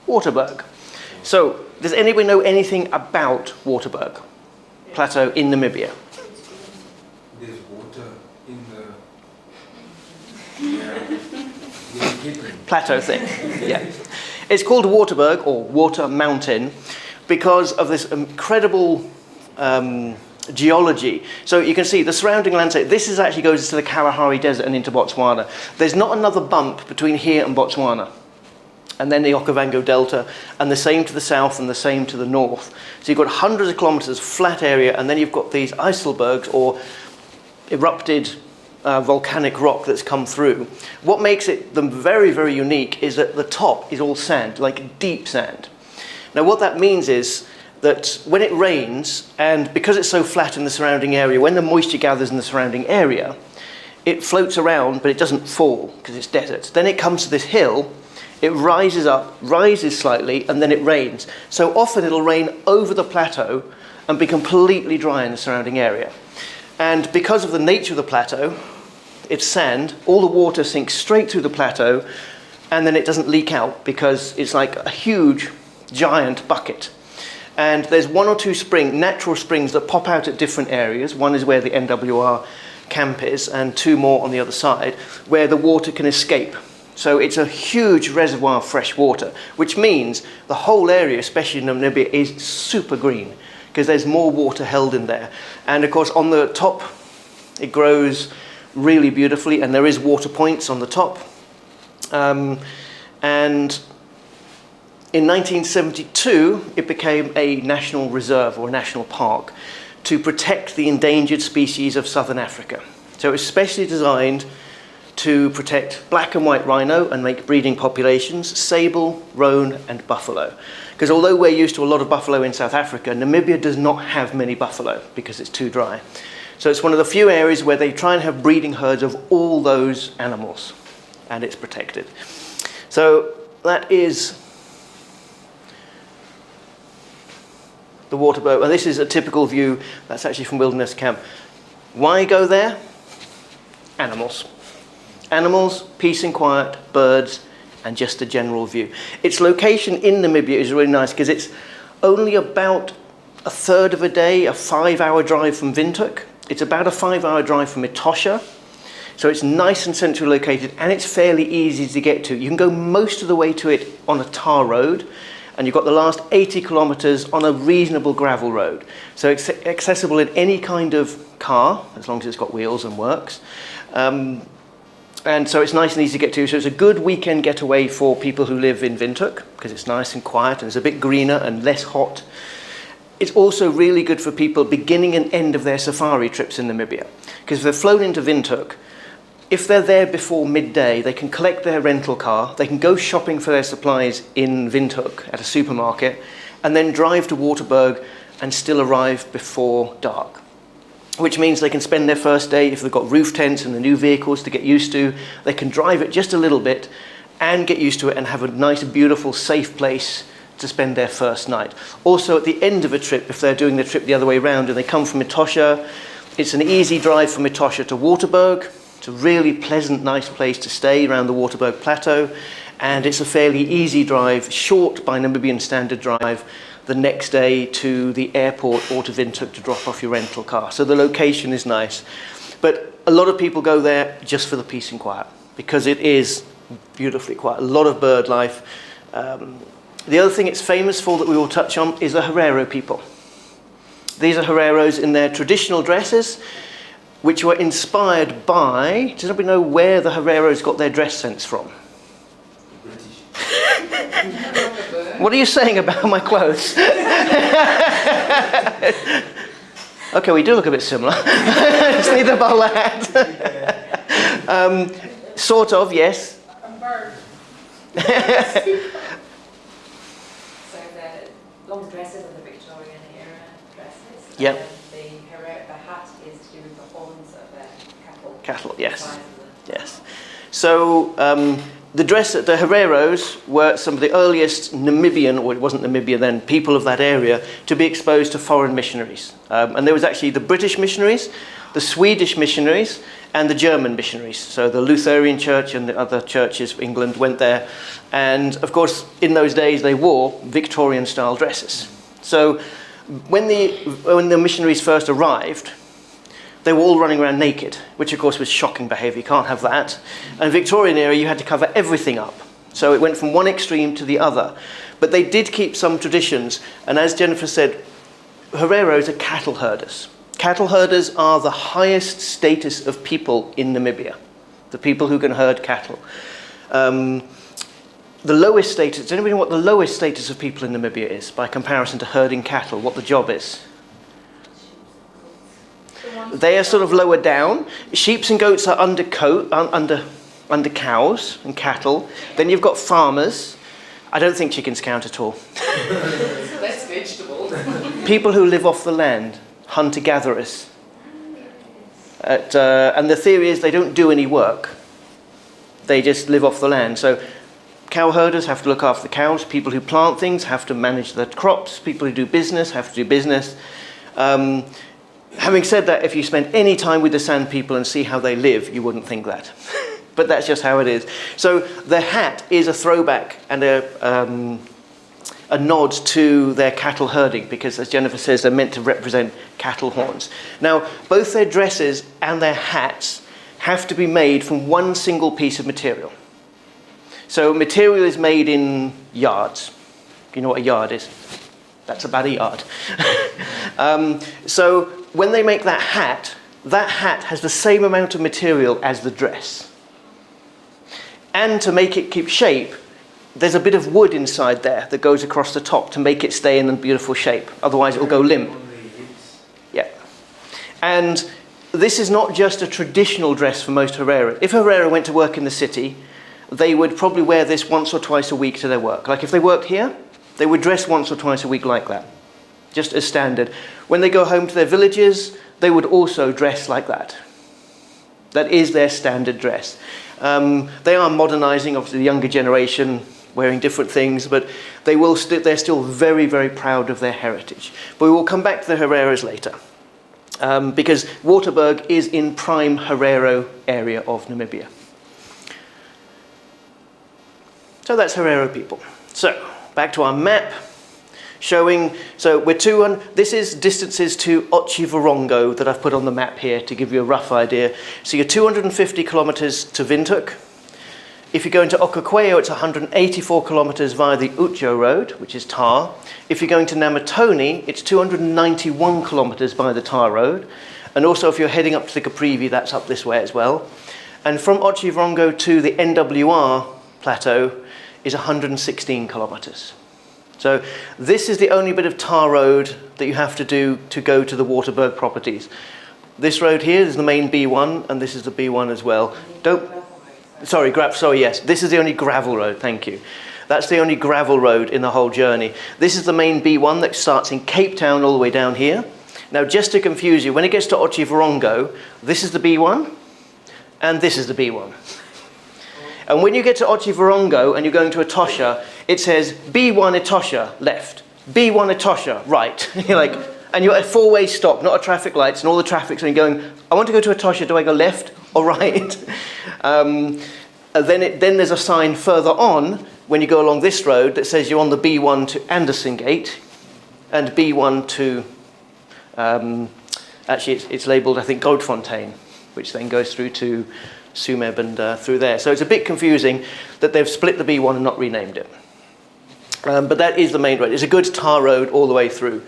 Waterberg. So, does anybody know anything about Waterberg Plateau in Namibia? There's water in the Plateau thing, yeah. It's called Waterberg, or Water Mountain, because of this incredible geology. So you can see the surrounding landscape. This is actually goes to the Kalahari Desert and into Botswana. There's not another bump between here and Botswana. And then the Okavango Delta, and the same to the south and the same to the north. So you've got hundreds of kilometers flat area, and then you've got these icebergs or erupted volcanic rock that's come through. What makes them very, very unique is that the top is all sand, like deep sand. Now what that means is that when it rains, and because it's so flat in the surrounding area, when the moisture gathers in the surrounding area, it floats around, but it doesn't fall because it's desert. Then it comes to this hill, it rises up, rises slightly, and then it rains. So often it'll rain over the plateau and be completely dry in the surrounding area. And because of the nature of the plateau, it's sand, all the water sinks straight through the plateau, and then it doesn't leak out because it's like a huge, giant bucket. And there's one or two natural springs that pop out at different areas. One is where the NWR camp is, and two more on the other side, where the water can escape. So it's a huge reservoir of fresh water, which means the whole area, especially in Namibia, is super green, because there's more water held in there. And of course, on the top, it grows really beautifully, and there is water points on the top. And in 1972, it became a national reserve or a national park to protect the endangered species of southern Africa. So it was specially designed to protect black and white rhino and make breeding populations, sable, roan, and buffalo. Because although we're used to a lot of buffalo in South Africa, Namibia does not have many buffalo because it's too dry. So it's one of the few areas where they try and have breeding herds of all those animals, and it's protected. So that is the Waterberg, and this is a typical view. That's actually from Wilderness Camp. Why go there? Animals. Animals, peace and quiet, birds, and just a general view. Its location in Namibia is really nice because it's only about a third of a day, a 5-hour drive from Windhoek. It's about a 5-hour drive from Etosha. So it's nice and centrally located, and it's fairly easy to get to. You can go most of the way to it on a tar road, and you've got the last 80 kilometers on a reasonable gravel road. So it's accessible in any kind of car, as long as it's got wheels and works. And so it's nice and easy to get to. So it's a good weekend getaway for people who live in Windhoek, because it's nice and quiet and it's a bit greener and less hot. It's also really good for people beginning and end of their safari trips in Namibia. Because if they've flown into Windhoek, if they're there before midday, they can collect their rental car, they can go shopping for their supplies in Windhoek at a supermarket, and then drive to Waterberg and still arrive before dark. Which means they can spend their first day, if they've got roof tents and the new vehicles to get used to, they can drive it just a little bit and get used to it and have a nice, beautiful, safe place to spend their first night. Also, at the end of a trip, if they're doing the trip the other way around and they come from Etosha, it's an easy drive from Etosha to Waterberg. It's a really pleasant, nice place to stay around the Waterberg Plateau, and it's a fairly easy drive, short by Namibian standard drive, the next day to the airport or to Windhoek to drop off your rental car. So the location is nice. But a lot of people go there just for the peace and quiet, because it is beautifully quiet. A lot of bird life. The other thing it's famous for that we will touch on is the Herero people. These are Hereros in their traditional dresses, which were inspired by, does anybody know where the Hereros got their dress sense from? What are you saying about my clothes? Okay, we do look a bit similar. Just need the bowler hat. Sort of, yes. A bird. So the long dresses are the Victorian era dresses. Yep. And the hat is to do with the horns of the cattle. Cattle, yes. Yes. So The Hereros were some of the earliest Namibian, or it wasn't Namibia then, people of that area to be exposed to foreign missionaries. And there was actually the British missionaries, the Swedish missionaries, and the German missionaries. So the Lutheran Church and the other churches of England went there. And of course, in those days, they wore Victorian-style dresses. So when the missionaries first arrived, they were all running around naked, which of course was shocking behaviour. You can't have that. And Victorian era, you had to cover everything up. So it went from one extreme to the other. But they did keep some traditions. And as Jennifer said, Hereros are cattle herders. Cattle herders are the highest status of people in Namibia, the people who can herd cattle. The lowest status, does anybody know what the lowest status of people in Namibia is by comparison to herding cattle, what the job is? They are sort of lower down. Sheep and goats are under cows and cattle. Then you've got farmers. I don't think chickens count at all. That's vegetable. People who live off the land, hunter-gatherers. And the theory is they don't do any work. They just live off the land. So cow herders have to look after the cows. People who plant things have to manage the crops. People who do business have to do business. Having said that, if you spend any time with the Sand people and see how they live, you wouldn't think that. But that's just how it is. So the hat is a throwback and a nod to their cattle herding, because as Jennifer says, they're meant to represent cattle horns. Now, both their dresses and their hats have to be made from one single piece of material. So material is made in yards. You know what a yard is? That's about a yard. So when they make that hat has the same amount of material as the dress. And to make it keep shape, there's a bit of wood inside there that goes across the top to make it stay in a beautiful shape. Otherwise it will go limp. Yeah. And this is not just a traditional dress for most Herero. If Herero went to work in the city, they would probably wear this once or twice a week to their work. Like if they worked here, they would dress once or twice a week like that, just as standard. When they go home to their villages, they would also dress like that. That is their standard dress. They are modernising, obviously the younger generation, wearing different things, but they're still very, very proud of their heritage. But we will come back to the Hereros later, because Waterberg is in prime Herero area of Namibia. So that's Herero people. So back to our map, showing, so we're this is distances to Otjiwarongo that I've put on the map here to give you a rough idea. So you're 250 kilometres to Windhoek. If you're going to Okokweyo, it's 184 kilometres via the Utjo road, which is tar. If you're going to Namatoni, it's 291 kilometres by the tar road. And also if you're heading up to the Caprivi, that's up this way as well. And from Otjiwarongo to the NWR plateau is 116 kilometres. So this is the only bit of tar road that you have to do to go to the Waterberg properties. This road here is the main B1, and this is the B1 as well. Yes, this is the only gravel road, thank you. That's the only gravel road in the whole journey. This is the main B1 that starts in Cape Town all the way down here. Now, just to confuse you, when it gets to Otjiwarongo, this is the B1, and this is the B1. And when you get to Otjiwarongo and you're going to Etosha, it says B1 Etosha left, B1 Etosha right. You're like, and you're at a four-way stop, not a traffic lights, and all the traffic's going, I want to go to Etosha, do I go left or right? Then there's a sign further on when you go along this road that says you're on the B1 to Anderson Gate and B1 to, actually it's labelled I think Goldfontein, which then goes through to Sumeb and through there. So it's a bit confusing that they've split the B1 and not renamed it. But that is the main road. It's a good tar road all the way through.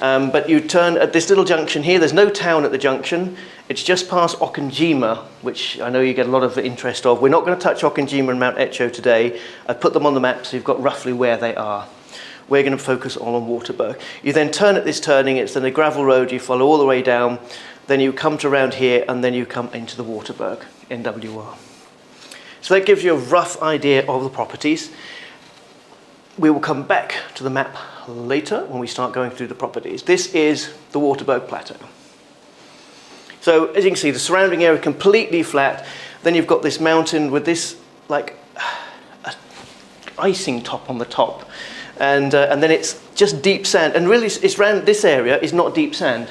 But you turn at this little junction here. There's no town at the junction. It's just past Okanjima, which I know you get a lot of interest of. We're not going to touch Okanjima and Mount Etcho today. I've put them on the map so you've got roughly where they are. We're going to focus all on Waterberg. You then turn at this turning. It's then a gravel road. You follow all the way down. Then you come to around here, and then you come into the Waterberg, NWR. So that gives you a rough idea of the properties. We will come back to the map later when we start going through the properties. This is the Waterberg Plateau. So as you can see, the surrounding area completely flat. Then you've got this mountain with this, like, icing top on the top. And then it's just deep sand. And really, it's around this area is not deep sand.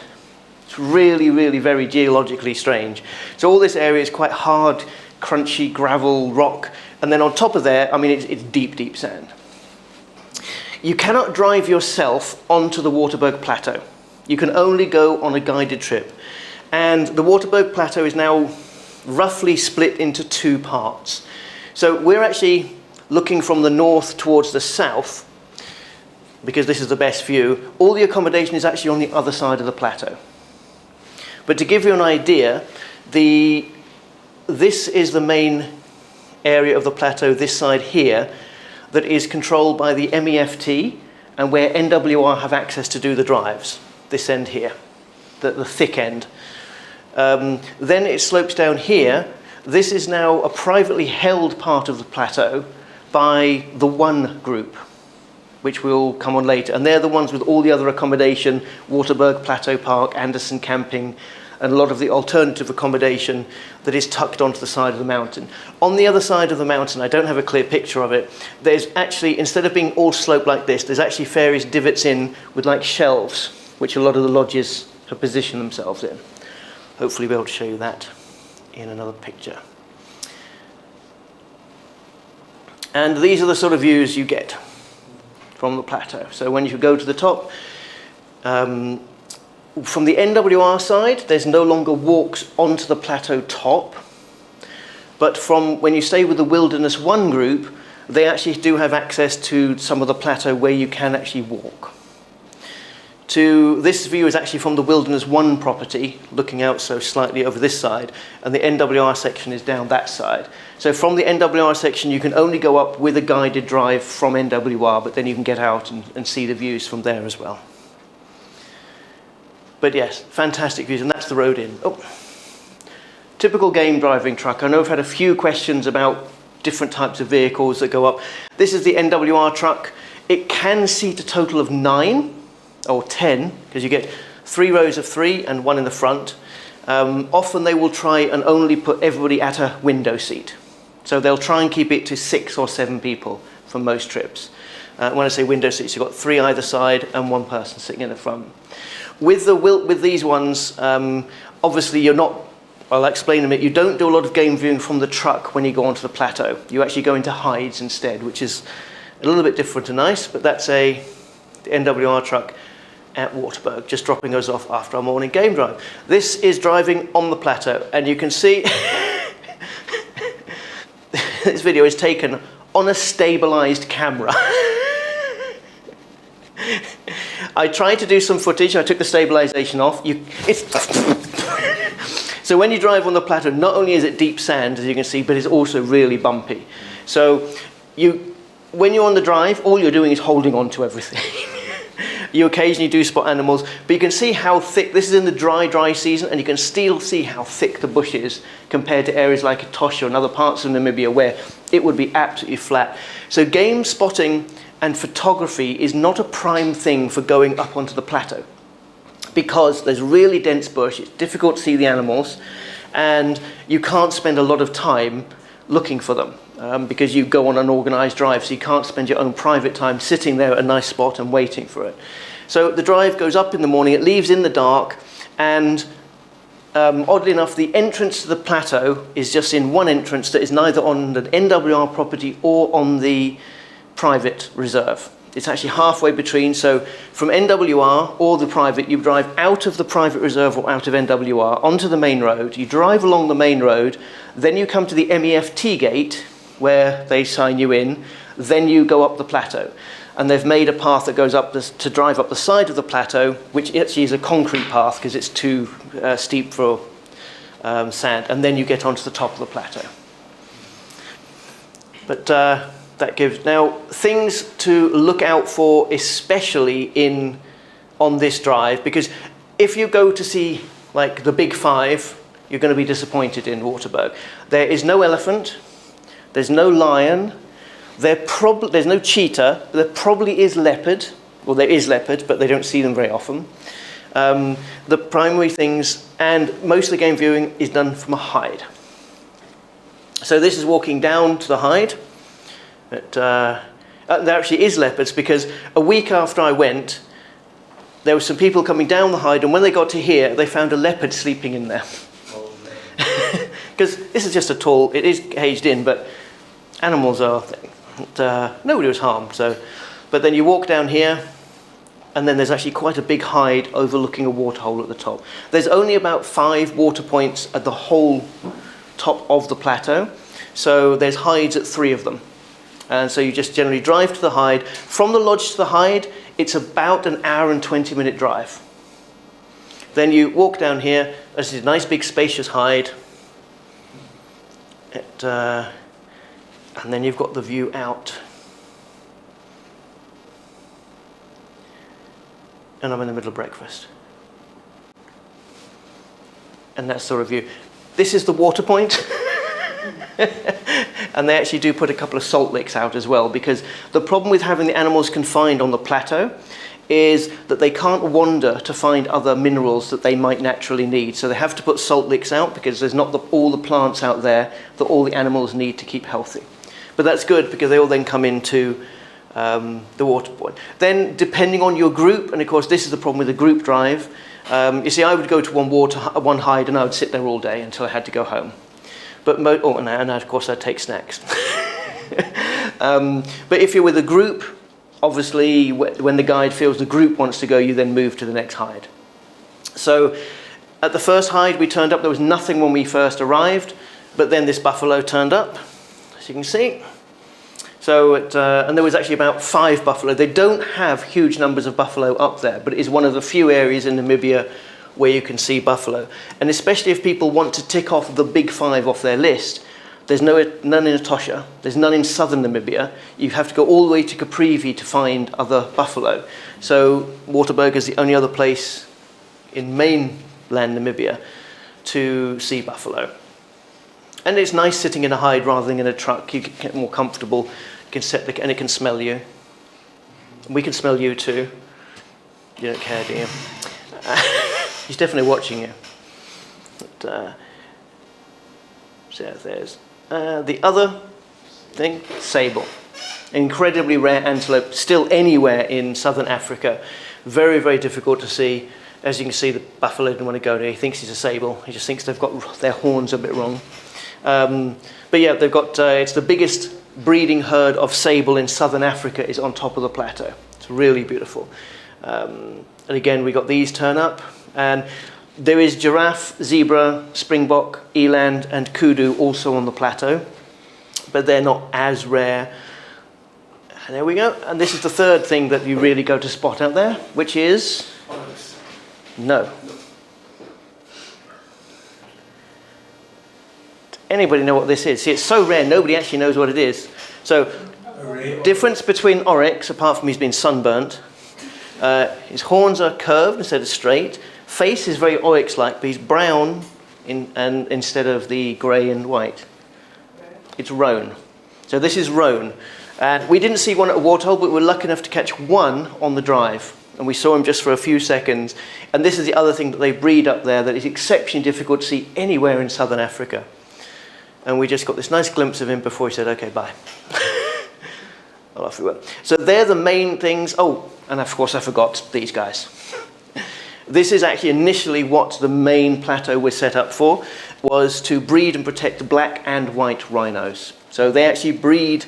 It's really, really very geologically strange. So all this area is quite hard, crunchy gravel, rock. And then on top of there, I mean, it's deep, deep sand. You cannot drive yourself onto the Waterberg Plateau. You can only go on a guided trip. And the Waterberg Plateau is now roughly split into two parts. So we're actually looking from the north towards the south, because this is the best view. All the accommodation is actually on the other side of the plateau. But to give you an idea, this is the main area of the plateau, this side here, that is controlled by the MEFT and where NWR have access to do the drives, this end here, the thick end. Then it slopes down here. This is now a privately held part of the plateau by the One group, which will come on later. And they're the ones with all the other accommodation, Waterberg Plateau Park, Anderson Camping, and a lot of the alternative accommodation that is tucked onto the side of the mountain. On the other side of the mountain, I don't have a clear picture of it, there's actually, instead of being all sloped like this, there's actually various divots in with like shelves, which a lot of the lodges have positioned themselves in. Hopefully we'll be able to show you that in another picture. And these are the sort of views you get from the plateau. So when you go to the top, from the NWR side, there's no longer walks onto the plateau top. But from when you stay with the Wilderness One group, they actually do have access to some of the plateau where you can actually walk. This view is actually from the Wilderness One property, looking out so slightly over this side, and the NWR section is down that side. So from the NWR section, you can only go up with a guided drive from NWR, but then you can get out and see the views from there as well. But yes, fantastic views, and that's the road in. Oh, typical game driving truck. I know I've had a few questions about different types of vehicles that go up. This is the NWR truck. It can seat a total of 9 or 10, because you get 3 rows of 3 and 1 in the front. Often they will try and only put everybody at a window seat. So they'll try and keep it to 6 or 7 people for most trips. When I say window seats, you've got 3 either side and 1 person sitting in the front. With these ones, obviously you're not, I'll explain in a minute, you don't do a lot of game viewing from the truck when you go onto the plateau. You actually go into hides instead, which is a little bit different and nice, but that's the NWR truck at Waterberg, just dropping us off after our morning game drive. This is driving on the plateau, and you can see this video is taken on a stabilized camera. I tried to do some footage. I took the stabilization off. So when you drive on the plateau, not only is it deep sand, as you can see, but it's also really bumpy. So when you're on the drive, all you're doing is holding on to everything. You occasionally do spot animals, but you can see how thick, this is in the dry season, and you can still see how thick the bush is compared to areas like Etosha and other parts of Namibia where it would be absolutely flat. So game spotting and photography is not a prime thing for going up onto the plateau, because there's really dense bush, it's difficult to see the animals, and you can't spend a lot of time looking for them. Because you go on an organised drive, so you can't spend your own private time sitting there at a nice spot and waiting for it. So the drive goes up in the morning, it leaves in the dark, and oddly enough, the entrance to the plateau is just in one entrance that is neither on the NWR property or on the private reserve. It's actually halfway between, so from NWR or the private, you drive out of the private reserve or out of NWR onto the main road, you drive along the main road, then you come to the MEFT gate, where they sign you in, then you go up the plateau. And they've made a path that goes up to drive up the side of the plateau, which actually is a concrete path because it's too steep for sand, and then you get onto the top of the plateau. But that gives, now things to look out for, especially on this drive, because if you go to see like the big 5, you're going to be disappointed in Waterberg. There is no elephant. There's no lion, there's no cheetah, there probably is leopard, well there is leopard, but they don't see them very often. The primary things, and most of the game viewing is done from a hide. So this is walking down to the hide. There actually is leopards, because a week after I went, there were some people coming down the hide, and when they got to here, they found a leopard sleeping in there. Because this is just a tall, it is caged in, but animals are, nobody was harmed. So, but then you walk down here, and then there's actually quite a big hide overlooking a waterhole at the top. There's only about 5 water points at the whole top of the plateau, so there's hides at 3 of them. And so you just generally drive to the hide. From the lodge to the hide, it's about an hour and 20-minute drive. Then you walk down here. This is a nice big spacious hide. And then you've got the view out. And I'm in the middle of breakfast. And that's the review. This is the water point. And they actually do put a couple of salt licks out as well, because the problem with having the animals confined on the plateau is that they can't wander to find other minerals that they might naturally need. So they have to put salt licks out, because there's not all the plants out there that all the animals need to keep healthy. But that's good, because they all then come into the water point. Then, depending on your group, and of course this is the problem with a group drive, you see, I would go to one hide and I would sit there all day until I had to go home. But and of course I'd take snacks. But if you're with a group, obviously when the guide feels the group wants to go, you then move to the next hide. So at the first hide we turned up, there was nothing when we first arrived, but then this buffalo turned up, as you can see. So and there was actually about 5 buffalo. They don't have huge numbers of buffalo up there, but it is one of the few areas in Namibia where you can see buffalo. And especially if people want to tick off the big 5 off their list, there's none in Etosha, there's none in southern Namibia. You have to go all the way to Caprivi to find other buffalo. So Waterberg is the only other place in mainland Namibia to see buffalo. And it's nice sitting in a hide rather than in a truck. You get more comfortable, you can set and it can smell you. We can smell you too. You don't care, do you? He's definitely watching you. But, so there's the other thing, Sable. Incredibly rare antelope, still anywhere in southern Africa. Very, very difficult to see. As you can see, the buffalo didn't want to go there. He thinks he's a sable. He just thinks they've got their horns a bit wrong. But yeah, they've got, it's the biggest breeding herd of sable in southern Africa is on top of the plateau. It's really beautiful. And again, we got these turn up. And there is giraffe, zebra, springbok, eland, and kudu also on the plateau, but they're not as rare. And there we go. And this is the third thing that you really go to spot out there, which is no. Does anybody know what this is? See, it's so rare, nobody actually knows what it is. So, difference between oryx, apart from he's been sunburnt, his horns are curved instead of straight. Face is very oryx-like, but he's brown and instead of the grey and white. It's roan. So this is roan. And we didn't see one at a waterhole, but we were lucky enough to catch one on the drive. And we saw him just for a few seconds. And this is the other thing that they breed up there that is exceptionally difficult to see anywhere in southern Africa. And we just got this nice glimpse of him before he said, okay, bye. Well, off we went. So they're the main things. Oh, and of course I forgot these guys. This is actually initially what the main plateau was set up for, was to breed and protect black and white rhinos. So they actually breed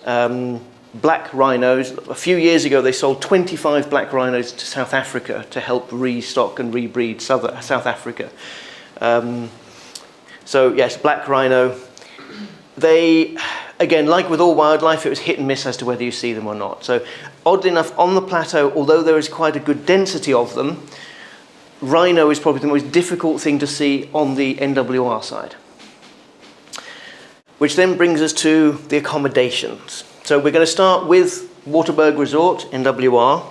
black rhinos. A few years ago they sold 25 black rhinos to South Africa to help restock and rebreed South Africa. So yes, black rhino. They, again, like with all wildlife, it was hit and miss as to whether you see them or not. So oddly enough, on the plateau, although there is quite a good density of them, rhino is probably the most difficult thing to see on the NWR side. Which then brings us to the accommodations. So we're going to start with Waterberg Resort, NWR,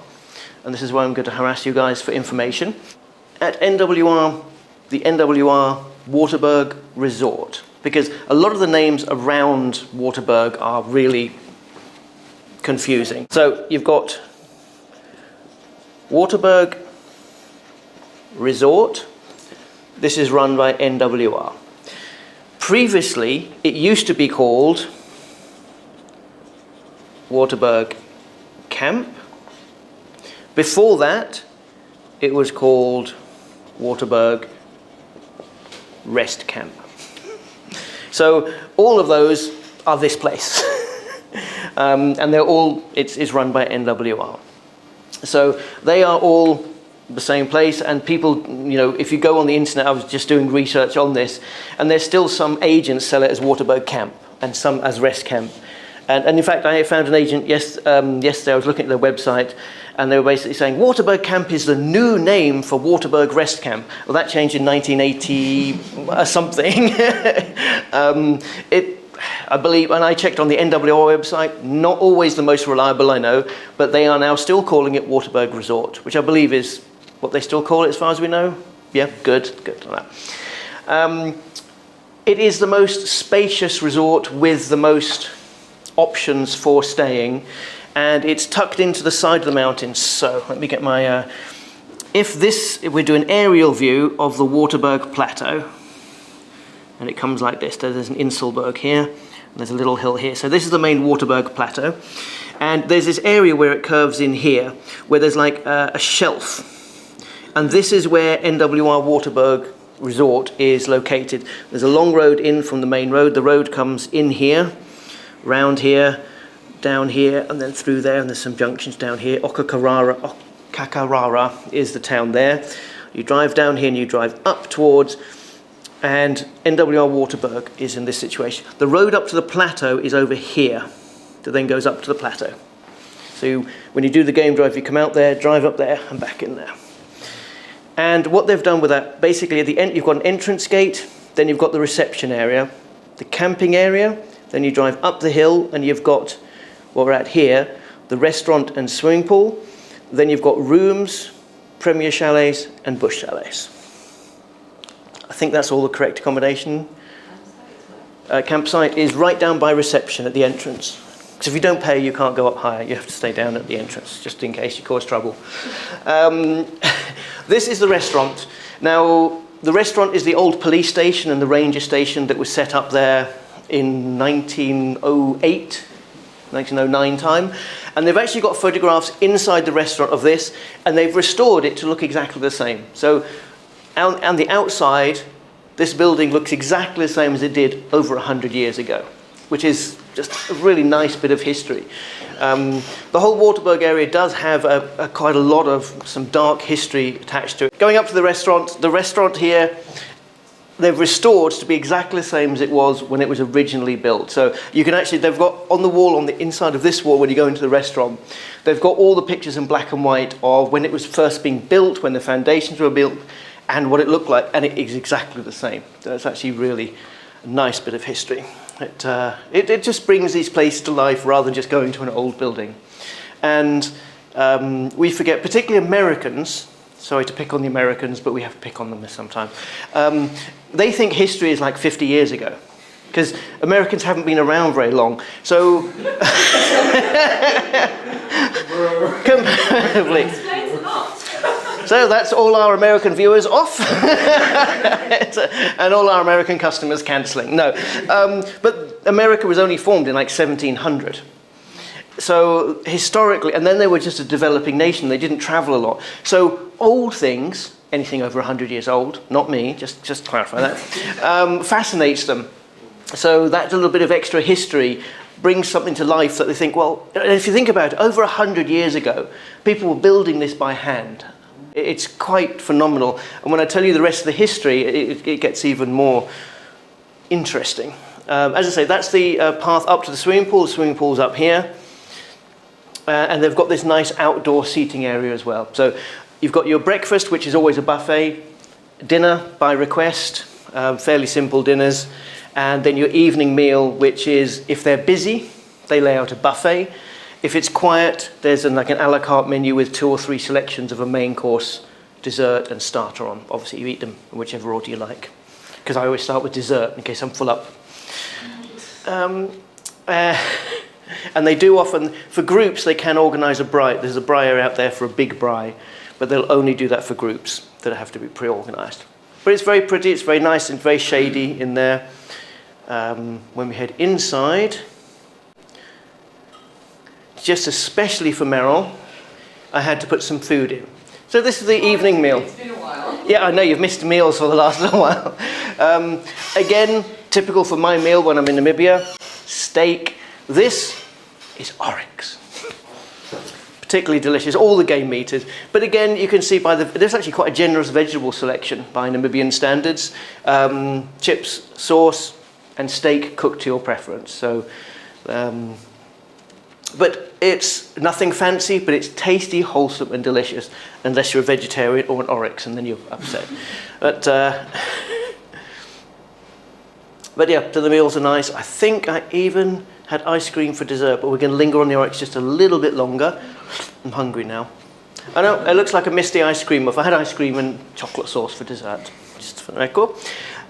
and this is where I'm going to harass you guys for information. At NWR, the NWR Waterberg Resort, because a lot of the names around Waterberg are really confusing. So you've got Waterberg Resort. This is run by NWR. Previously, it used to be called Waterberg Camp. Before that, it was called Waterberg Rest Camp. So all of those are this place. And they're all, it's run by NWR. So they are all the same place, and people, you know, if you go on the internet, I was just doing research on this, and there's still some agents sell it as Waterberg Camp and some as Rest Camp. And in fact, I found an agent yesterday, I was looking at their website, and they were basically saying Waterberg Camp is the new name for Waterberg Rest Camp. Well, that changed in 1980 something. I believe, and I checked on the NWR website, not always the most reliable, I know, but they are now still calling it Waterberg Resort, which I believe is what they still call it as far as we know. Yeah, good on that. It is the most spacious resort with the most options for staying, and it's tucked into the side of the mountains. So let me get my, if we do an aerial view of the Waterberg Plateau, and it comes like this. There's an Inselberg here, and there's a little hill here. So this is the main Waterberg Plateau. And there's this area where it curves in here, where there's like a shelf. And this is where NWR Waterberg Resort is located. There's a long road in from the main road. The road comes in here, round here, down here, and then through there, and there's some junctions down here. Okakarara is the town there. You drive down here and you drive up towards, and NWR Waterberg is in this situation. The road up to the plateau is over here, that then goes up to the plateau. So when you do the game drive, you come out there, drive up there, and back in there. And what they've done with that, basically at the end, you've got an entrance gate, then you've got the reception area, the camping area, then you drive up the hill, and you've got, what we're at here, the restaurant and swimming pool. Then you've got rooms, premier chalets, and bush chalets. I think that's all the correct accommodation. Campsite is right down by reception at the entrance. Because if you don't pay, you can't go up higher. You have to stay down at the entrance, just in case you cause trouble. This is the restaurant. Now, the restaurant is the old police station and the ranger station that was set up there in 1908, 1909 time. And they've actually got photographs inside the restaurant of this, and they've restored it to look exactly the same. So, on the outside, this building looks exactly the same as it did over 100 years ago, which is just a really nice bit of history. The whole Waterberg area does have quite a lot of some dark history attached to it. Going up to the restaurant here, they've restored to be exactly the same as it was when it was originally built. So you can actually, they've got on the wall, on the inside of this wall when you go into the restaurant, they've got all the pictures in black and white of when it was first being built, when the foundations were built, and what it looked like, and it is exactly the same. So it's actually really a nice bit of history. It just brings these places to life rather than just going to an old building. And we forget, particularly Americans, sorry to pick on the Americans, but we have to pick on them this sometime. They think history is like 50 years ago, because Americans haven't been around very long. So, comparatively. Explains a lot. So that's all our American viewers off, and all our American customers cancelling. No, but America was only formed in like 1700. So historically, and then they were just a developing nation. They didn't travel a lot. So old things, anything over 100 years old, not me, just clarify that, fascinates them. So that little bit of extra history brings something to life that they think, well, if you think about it, over 100 years ago, people were building this by hand. It's quite phenomenal. And when I tell you the rest of the history, it gets even more interesting. As I say, that's the path up to the swimming pool. The swimming pool's up here. And they've got this nice outdoor seating area as well. So you've got your breakfast, which is always a buffet. Dinner by request, fairly simple dinners. And then your evening meal, which is, if they're busy, they lay out a buffet. If it's quiet, there's like an a la carte menu with 2 or 3 selections of a main course, dessert and starter on. Obviously you eat them in whichever order you like, because I always start with dessert in case I'm full up. And they do often, for groups, they can organise a braai. There's a braai area out there for a big braai, but they'll only do that for groups that have to be pre-organised. But it's very pretty, it's very nice and very shady in there. When we head inside, just especially for Meryl, I had to put some food in. So this is the evening meal. It's been a while. Yeah, I know you've missed meals for the last little while. Again, typical for my meal when I'm in Namibia, steak. This is oryx. Particularly delicious, all the game meat is. But again, you can see there's actually quite a generous vegetable selection by Namibian standards. Chips, sauce, and steak cooked to your preference. So, but it's nothing fancy, but it's tasty, wholesome, and delicious. Unless you're a vegetarian or an oryx, and then you're upset. But yeah, so the meals are nice. I think I even had ice cream for dessert, but we're going to linger on the oryx just a little bit longer. I'm hungry now. I know, it looks like I missed the ice cream. If I had ice cream and chocolate sauce for dessert, just for the record.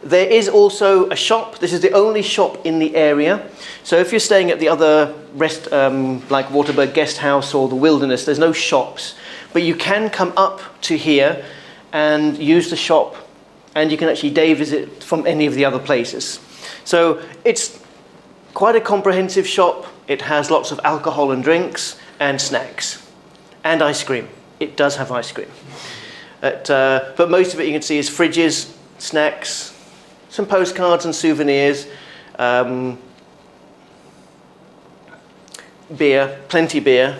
There is also a shop. This is the only shop in the area. So if you're staying at the other like Waterberg Guest House or the Wilderness, there's no shops. But you can come up to here and use the shop, and you can actually day visit from any of the other places. So it's quite a comprehensive shop. It has lots of alcohol and drinks and snacks and ice cream. It does have ice cream. But most of it you can see is fridges, snacks, some postcards and souvenirs, beer, plenty beer,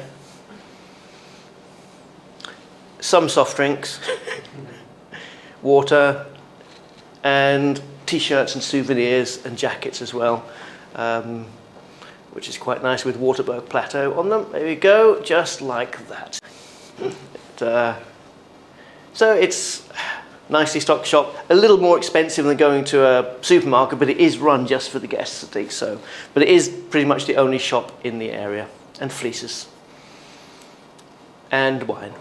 some soft drinks, water, and t-shirts and souvenirs and jackets as well, which is quite nice with Waterberg Plateau on them. There we go, just like that. So it's nicely stocked shop, a little more expensive than going to a supermarket, but it is run just for the guests, I think so. But it is pretty much the only shop in the area, and fleeces. And wine.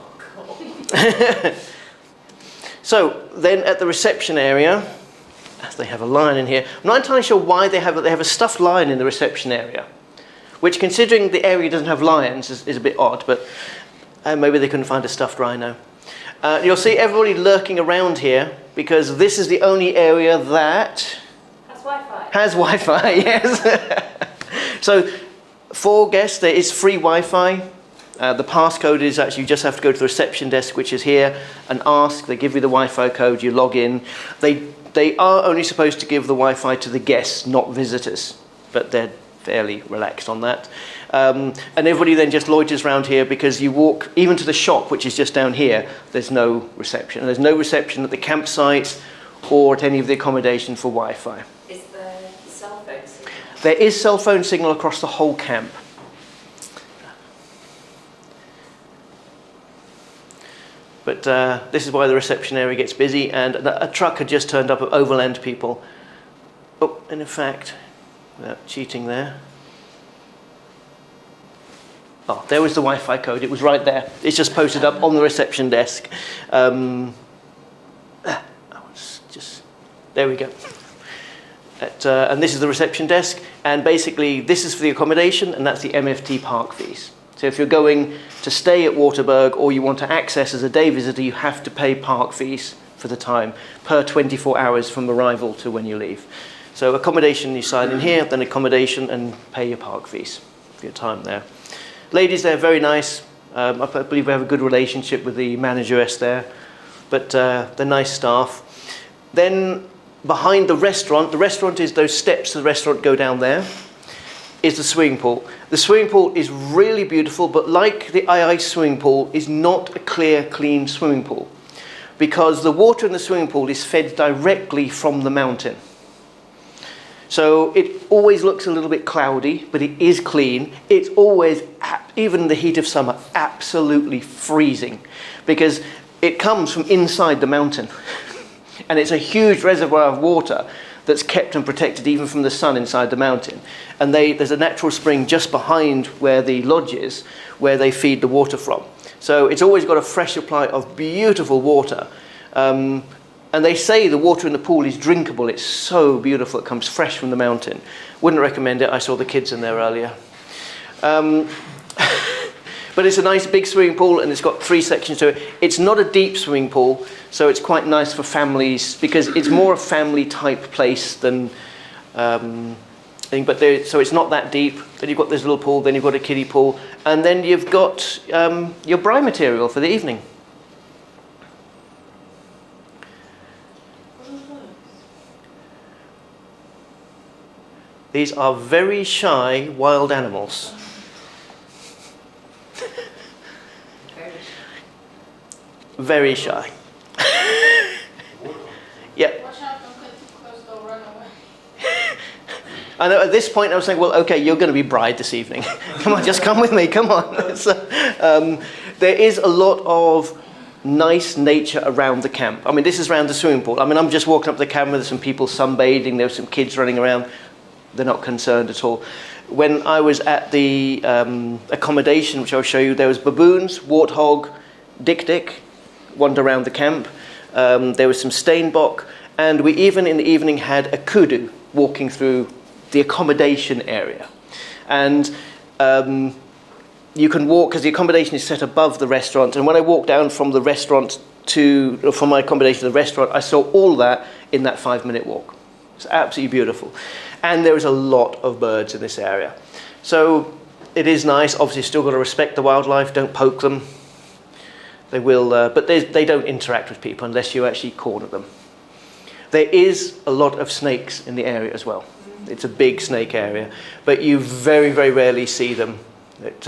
So then at the reception area, they have a lion in here. I'm not entirely sure why they have a stuffed lion in the reception area, which, considering the area doesn't have lions, is a bit odd, but maybe they couldn't find a stuffed rhino. You'll see everybody lurking around here because this is the only area that has Wi-Fi, yes. So for guests, there is free Wi-Fi. The passcode is actually, you just have to go to the reception desk, which is here, and ask. They give you the Wi-Fi code, you log in. They are only supposed to give the Wi-Fi to the guests, not visitors, but they're fairly relaxed on that. And everybody then just loiters around here because you walk even to the shop, which is just down here, there's no reception. There's no reception at the campsite or at any of the accommodation for Wi-Fi. Is there cell phone signal? There is cell phone signal across the whole camp. But this is why the reception area gets busy, and a truck had just turned up of overland people. Oh, and in fact, without cheating there. Oh, there was the Wi-Fi code. It was right there. It's just posted up on the reception desk. There we go. And this is the reception desk. And basically, this is for the accommodation, and that's the MFT park fees. So if you're going to stay at Waterberg or you want to access as a day visitor, you have to pay park fees for the time, per 24 hours from arrival to when you leave. So accommodation, you sign in here, then accommodation, and pay your park fees for your time there. Ladies, they're very nice. I believe we have a good relationship with the manageress there, but they're nice staff. Then behind the restaurant is those steps to the restaurant go down there, is the swimming pool. The swimming pool is really beautiful, but like the ice swimming pool, is not a clear, clean swimming pool, because the water in the swimming pool is fed directly from the mountain. So it always looks a little bit cloudy, but it is clean. It's always, even in the heat of summer, absolutely freezing, because it comes from inside the mountain. And it's a huge reservoir of water that's kept and protected even from the sun inside the mountain. And there's a natural spring just behind where the lodge is, where they feed the water from. So it's always got a fresh supply of beautiful water. And they say the water in the pool is drinkable. It's so beautiful. It comes fresh from the mountain. Wouldn't recommend it. I saw the kids in there earlier. But it's a nice big swimming pool, and it's got 3 sections to it. It's not a deep swimming pool, so it's quite nice for families, because it's more a family type place than thing, but so it's not that deep. Then you've got this little pool, then you've got a kiddie pool, and then you've got your brine material for the evening. These are very shy wild animals. Very shy. Yeah. Watch out, don't get too close, they'll run away. I know at this point I was saying, well, okay, you're going to be bride this evening. Come on, just come with me, come on. So, there is a lot of nice nature around the camp. I mean, this is around the swimming pool. I mean, I'm just walking up the camera, there's some people sunbathing, there's some kids running around. They're not concerned at all. When I was at the accommodation, which I'll show you, there was baboons, warthog, dik-dik, wander around the camp. There was some steenbok, and we even in the evening had a kudu walking through the accommodation area. And you can walk, because the accommodation is set above the restaurant, and when I walked down from the restaurant from my accommodation to the restaurant, I saw all that in that 5-minute walk. It's absolutely beautiful. And there is a lot of birds in this area. So it is nice. Obviously, still got to respect the wildlife. Don't poke them. They will, but they don't interact with people unless you actually corner them. There is a lot of snakes in the area as well. It's a big snake area, but you very, very rarely see them. But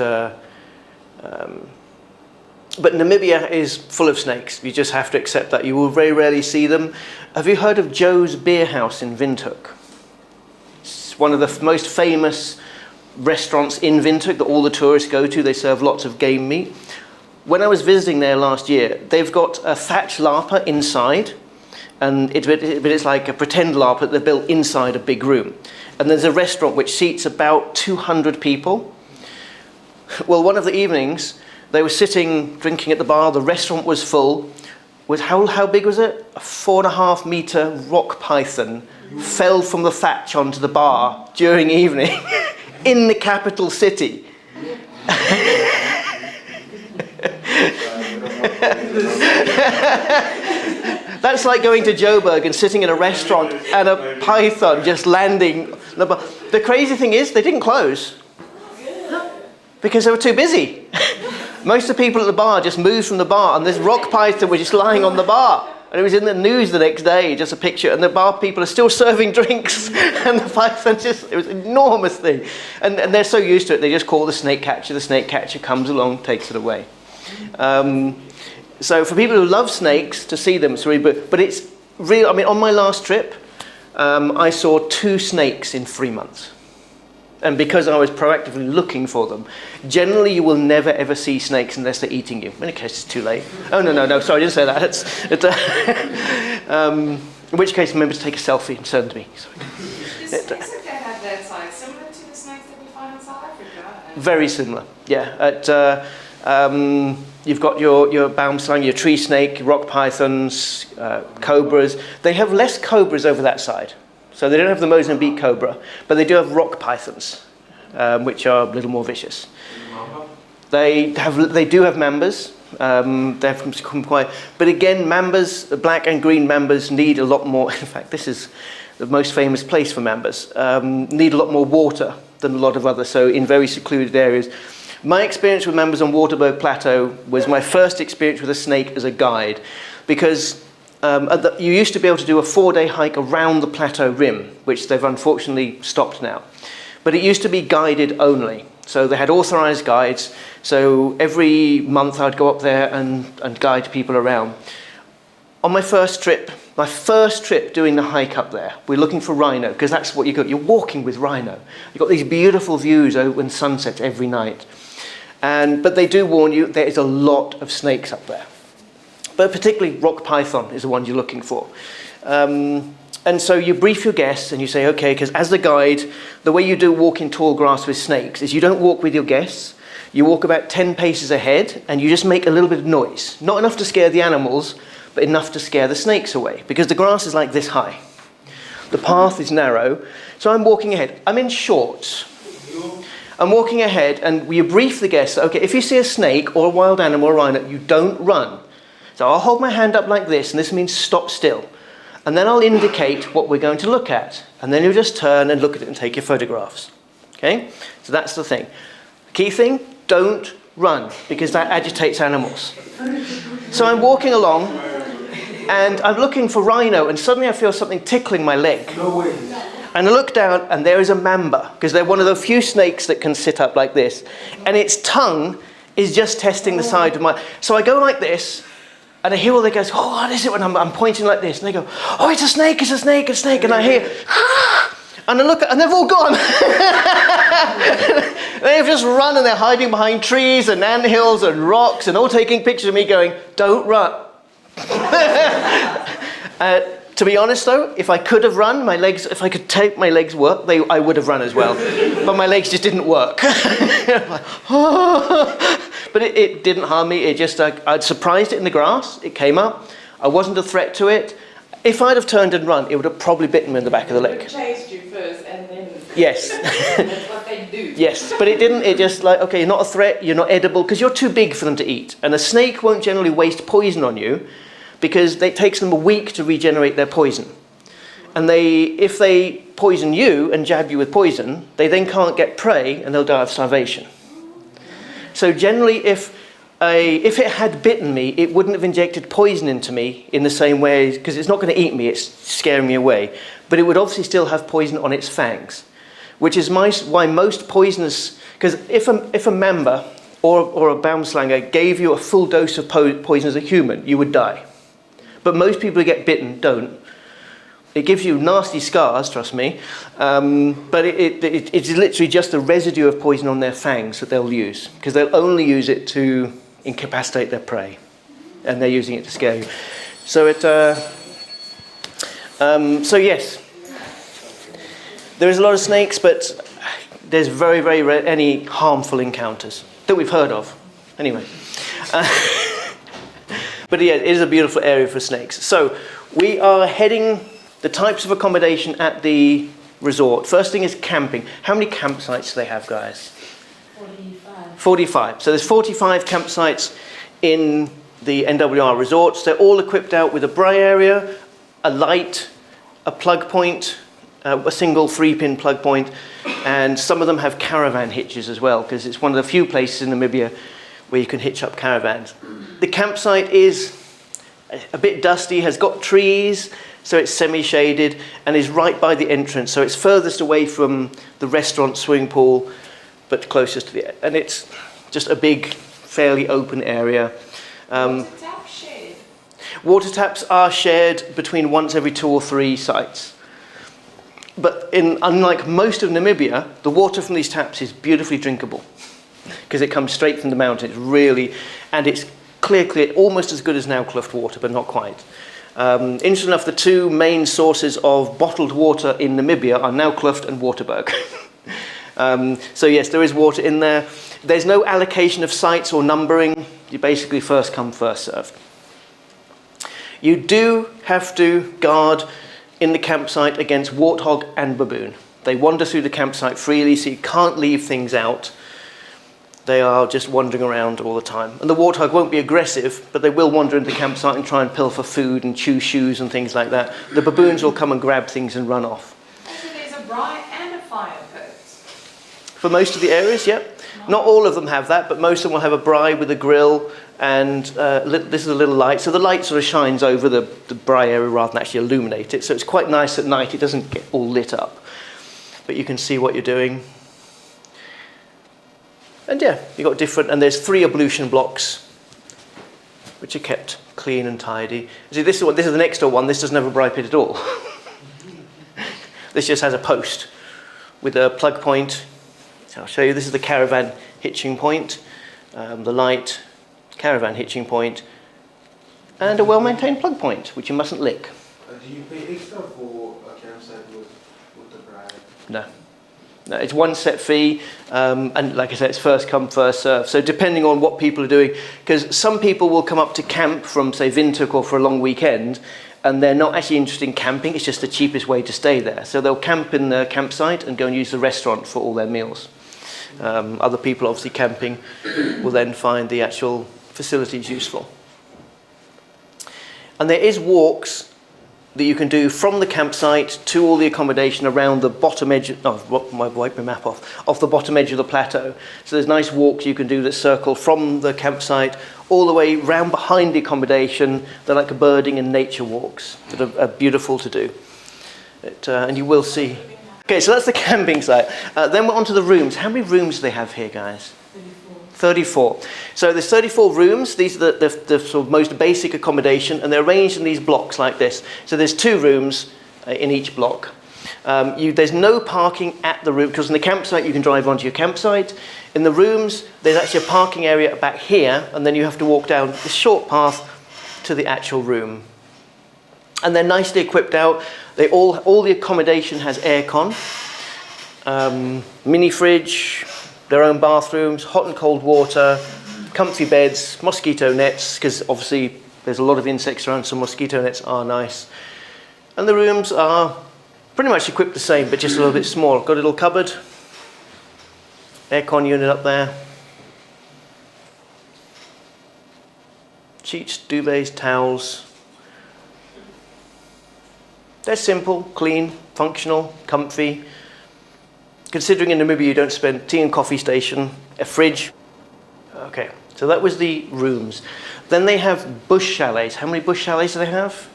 Namibia is full of snakes. You just have to accept that. You will very rarely see them. Have you heard of Joe's Beer House in Windhoek? It's one of the most famous restaurants in Windhoek that all the tourists go to. They serve lots of game meat. When I was visiting there last year, they've got a thatch larpa inside, and it's like a pretend larpa that they've built inside a big room. And there's a restaurant which seats about 200 people. Well, one of the evenings, they were sitting, drinking at the bar, the restaurant was full. How big was it? A 4.5 metre rock python fell from the thatch onto the bar during evening in the capital city. That's like going to Joburg and sitting in a restaurant and a python just landing. The crazy thing is, they didn't close because they were too busy. Most of the people at the bar just moved from the bar, and this rock python was just lying on the bar. And it was in the news the next day, just a picture, and the bar people are still serving drinks, and the python it was an enormous thing. And they're so used to it, they just call the snake catcher comes along, takes it away. So for people who love snakes, to see them, it's really, but it's real. I mean, on my last trip, I saw 2 snakes in 3 months. And because I was proactively looking for them, generally you will never ever see snakes unless they're eating you. In case it's too late. Oh, no, sorry, I didn't say that. In which case, remember to take a selfie and send me. The snakes that they have there, it's like similar to the snakes that we find in South Africa? Very similar, yeah. You've got your baumslang, your tree snake, rock pythons, cobras. They have less cobras over that side. So they don't have the Mozambique cobra, but they do have rock pythons, which are a little more vicious. They do have mambas. They've become quite, but again, mambas, black and green mambas, need a lot more. In fact, this is the most famous place for mambas. Need a lot more water than a lot of others. So in very secluded areas. My experience with mambas on Waterberg Plateau was my first experience with a snake as a guide, because you used to be able to do a 4-day hike around the plateau rim, which they've unfortunately stopped now. But it used to be guided only. So they had authorized guides. So every month I'd go up there and guide people around. On my first trip doing the hike up there, we're looking for rhino, because that's what you got. You're walking with rhino. You've got these beautiful views when sunsets every night. But they do warn you, there is a lot of snakes up there. But particularly rock python is the one you're looking for. And so you brief your guests and you say, okay, because as the guide, the way you do walk in tall grass with snakes is you don't walk with your guests. You walk about 10 paces ahead and you just make a little bit of noise. Not enough to scare the animals, but enough to scare the snakes away, because the grass is like this high. The path is narrow. So I'm walking ahead. I'm in shorts. I'm walking ahead and you brief the guests, okay, if you see a snake or a wild animal or a rhino, you don't run. So I'll hold my hand up like this, and this means stop still. And then I'll indicate what we're going to look at. And then you'll just turn and look at it and take your photographs. Okay? So that's the thing. Key thing, don't run, because that agitates animals. So I'm walking along, and I'm looking for rhino, and suddenly I feel something tickling my leg. No way. And I look down, and there is a mamba, because they're one of the few snakes that can sit up like this. And its tongue is just testing the side of my... So I go like this, and I hear all they go, oh, what is it? When I'm pointing like this, and they go, oh, it's a snake, it's a snake, it's a snake. And I hear, and I look, and they've all gone. They've just run, and they're hiding behind trees and anthills and rocks, and all taking pictures of me going, don't run. To be honest though, if I could have run, my legs, if I could take my legs work, I would have run as well. But my legs just didn't work. But it didn't harm me. It just, I'd surprised it in the grass. It came up. I wasn't a threat to it. If I'd have turned and run, it would have probably bitten me in the back of the leg. It chased you first and then... Yes. That's what they do. Yes, but it didn't. It just like, okay, you're not a threat, you're not edible, because you're too big for them to eat. And a snake won't generally waste poison on you, because it takes them a week to regenerate their poison. And if they poison you and jab you with poison, they then can't get prey and they'll die of starvation. So generally, if it had bitten me, it wouldn't have injected poison into me in the same way, because it's not going to eat me, it's scaring me away. But it would obviously still have poison on its fangs, which is why most poisonous, because if a mamba or a baumslanger gave you a full dose of poison as a human, you would die. But most people who get bitten don't. It gives you nasty scars, trust me, but it's literally just the residue of poison on their fangs that they'll use, because they'll only use it to incapacitate their prey, and they're using it to scare you. So so yes, there is a lot of snakes, but there's very, very rare any harmful encounters that we've heard of. Anyway. But yeah, it is a beautiful area for snakes. So we are heading the types of accommodation at the resort. First thing is camping. How many campsites do they have, guys? 45. 45. So there's 45 campsites in the NWR resorts. They're all equipped out with a braai area, a light, a plug point, a single 3-pin plug point, and some of them have caravan hitches as well, because it's one of the few places in Namibia where you can hitch up caravans. The campsite is a bit dusty, has got trees, so it's semi-shaded, and is right by the entrance. So it's furthest away from the restaurant swimming pool, but closest to the... And it's just a big, fairly open area. Water tap shared? Water taps are shared between once every 2 or 3 sites. But unlike most of Namibia, the water from these taps is beautifully drinkable, because it comes straight from the mountain. It's really... And it's clear, almost as good as now-cluffed water, but not quite. Interesting enough, the 2 main sources of bottled water in Namibia are now-cluffed and Waterberg. So yes, there is water in there. There's no allocation of sites or numbering. You basically first come, first served. You do have to guard in the campsite against warthog and baboon. They wander through the campsite freely, so you can't leave things out. They are just wandering around all the time. And the warthog won't be aggressive, but they will wander into the campsite and try and pilfer food and chew shoes and things like that. The baboons will come and grab things and run off. So there's a braai and a fire pit. For most of the areas, yep. Not all of them have that, but most of them will have a braai with a grill, and this is a little light. So the light sort of shines over the braai area rather than actually illuminate it. So it's quite nice at night. It doesn't get all lit up. But you can see what you're doing. And yeah, you've got different, and there's 3 ablution blocks, which are kept clean and tidy. See, this is the next door one. This doesn't have a braai pit at all. This just has a post with a plug point. So I'll show you. This is the caravan hitching point, the light caravan hitching point, and a well-maintained plug point, which you mustn't lick. Do you pay extra for a campsite with the braai? No. No, it's one set fee, and like I said, it's first come, first serve. So depending on what people are doing, because some people will come up to camp from, say, Windhoek or for a long weekend, and they're not actually interested in camping, it's just the cheapest way to stay there. So they'll camp in the campsite and go and use the restaurant for all their meals. Other people, obviously camping, will then find the actual facilities useful. And there is walks that you can do from the campsite to all the accommodation around the bottom edge. Wipe my map off the bottom edge of the plateau. So there's nice walks you can do that circle from the campsite all the way round behind the accommodation. They're like birding and nature walks that are beautiful to do. And you will see. Okay, so that's the camping site. Then we're on to the rooms. How many rooms do they have here, guys? 34. So there's 34 rooms. These are the sort of most basic accommodation, and they're arranged in these blocks like this. So there's 2 rooms in each block. There's no parking at the room, because in the campsite you can drive onto your campsite. In the rooms, there's actually a parking area back here, and then you have to walk down this short path to the actual room. And they're nicely equipped out. All the accommodation has aircon, mini fridge, their own bathrooms, hot and cold water, comfy beds, mosquito nets, because obviously there's a lot of insects around, so mosquito nets are nice. And the rooms are pretty much equipped the same, but just a little bit smaller. Got a little cupboard, aircon unit up there, sheets, duvets, towels. They're simple, clean, functional, comfy. Considering in Namibia you don't spend tea and coffee station, a fridge. Okay, so that was the rooms. Then they have bush chalets. How many bush chalets do they have?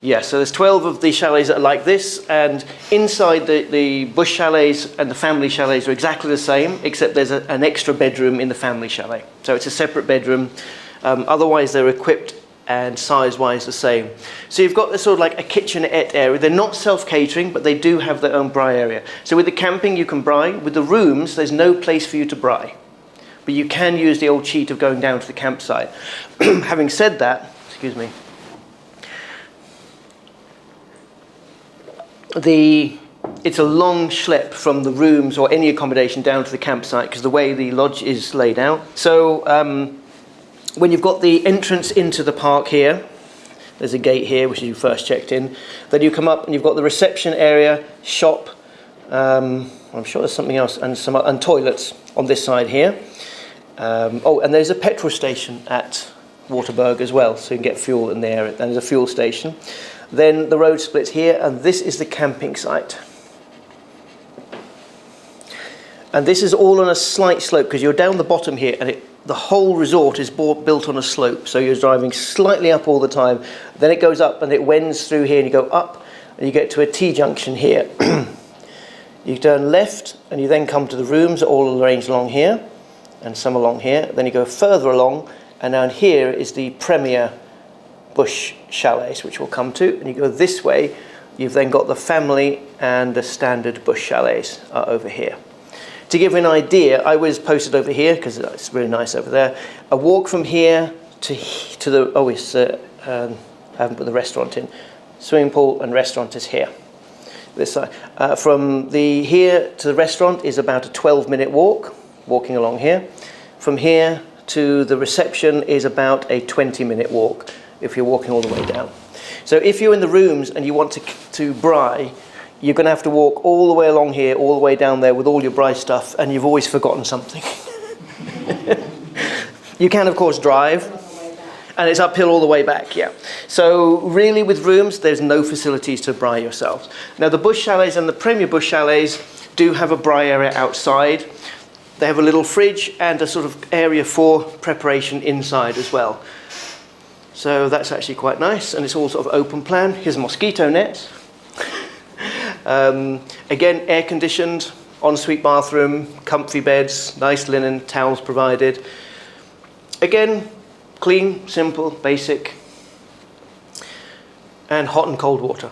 Yeah, so there's 12 of the chalets that are like this, and inside the bush chalets and the family chalets are exactly the same, except there's an extra bedroom in the family chalet. So it's a separate bedroom. Otherwise they're equipped and size-wise the same. So you've got this sort of like a kitchenette area. They're not self-catering, but they do have their own braai area. So with the camping, you can braai. With the rooms, there's no place for you to braai. But you can use the old cheat of going down to the campsite. Having said that, excuse me, it's a long schlep from the rooms or any accommodation down to the campsite because the way the lodge is laid out. So when you've got the entrance into the park here, there's a gate here which you first checked in, then you come up and you've got the reception area, shop, I'm sure there's something else, and toilets on this side here. And there's a petrol station at Waterberg as well, so you can get fuel in there, and there's a fuel station. Then the road splits here, and this is the camping site. And this is all on a slight slope because you're down the bottom here, and the whole resort is built on a slope, so you're driving slightly up all the time. Then it goes up and it wends through here, and you go up and you get to a T-junction here. You turn left and you then come to the rooms all arranged along here and some along here. Then you go further along, and down here is the premier bush chalets, which we'll come to. And you go this way, you've then got the family and the standard bush chalets are over here. To give you an idea, I was posted over here because it's really nice over there. A walk from here to the, I haven't put the restaurant in. Swimming pool and restaurant is here. This side. From here to the restaurant is about a 12-minute walk, walking along here. From here to the reception is about a 20-minute walk if you're walking all the way down. So if you're in the rooms and you want to braai, you're going to have to walk all the way along here, all the way down there with all your braai stuff, and you've always forgotten something. You can, of course, drive, and it's uphill all the way back, yeah. So really with rooms, there's no facilities to braai yourselves. Now the bush chalets and the premier bush chalets do have a braai area outside. They have a little fridge and a sort of area for preparation inside as well. So that's actually quite nice, and it's all sort of open plan. Here's a mosquito net. Again, air-conditioned, ensuite bathroom, comfy beds, nice linen, towels provided. Again, clean, simple, basic, and hot and cold water.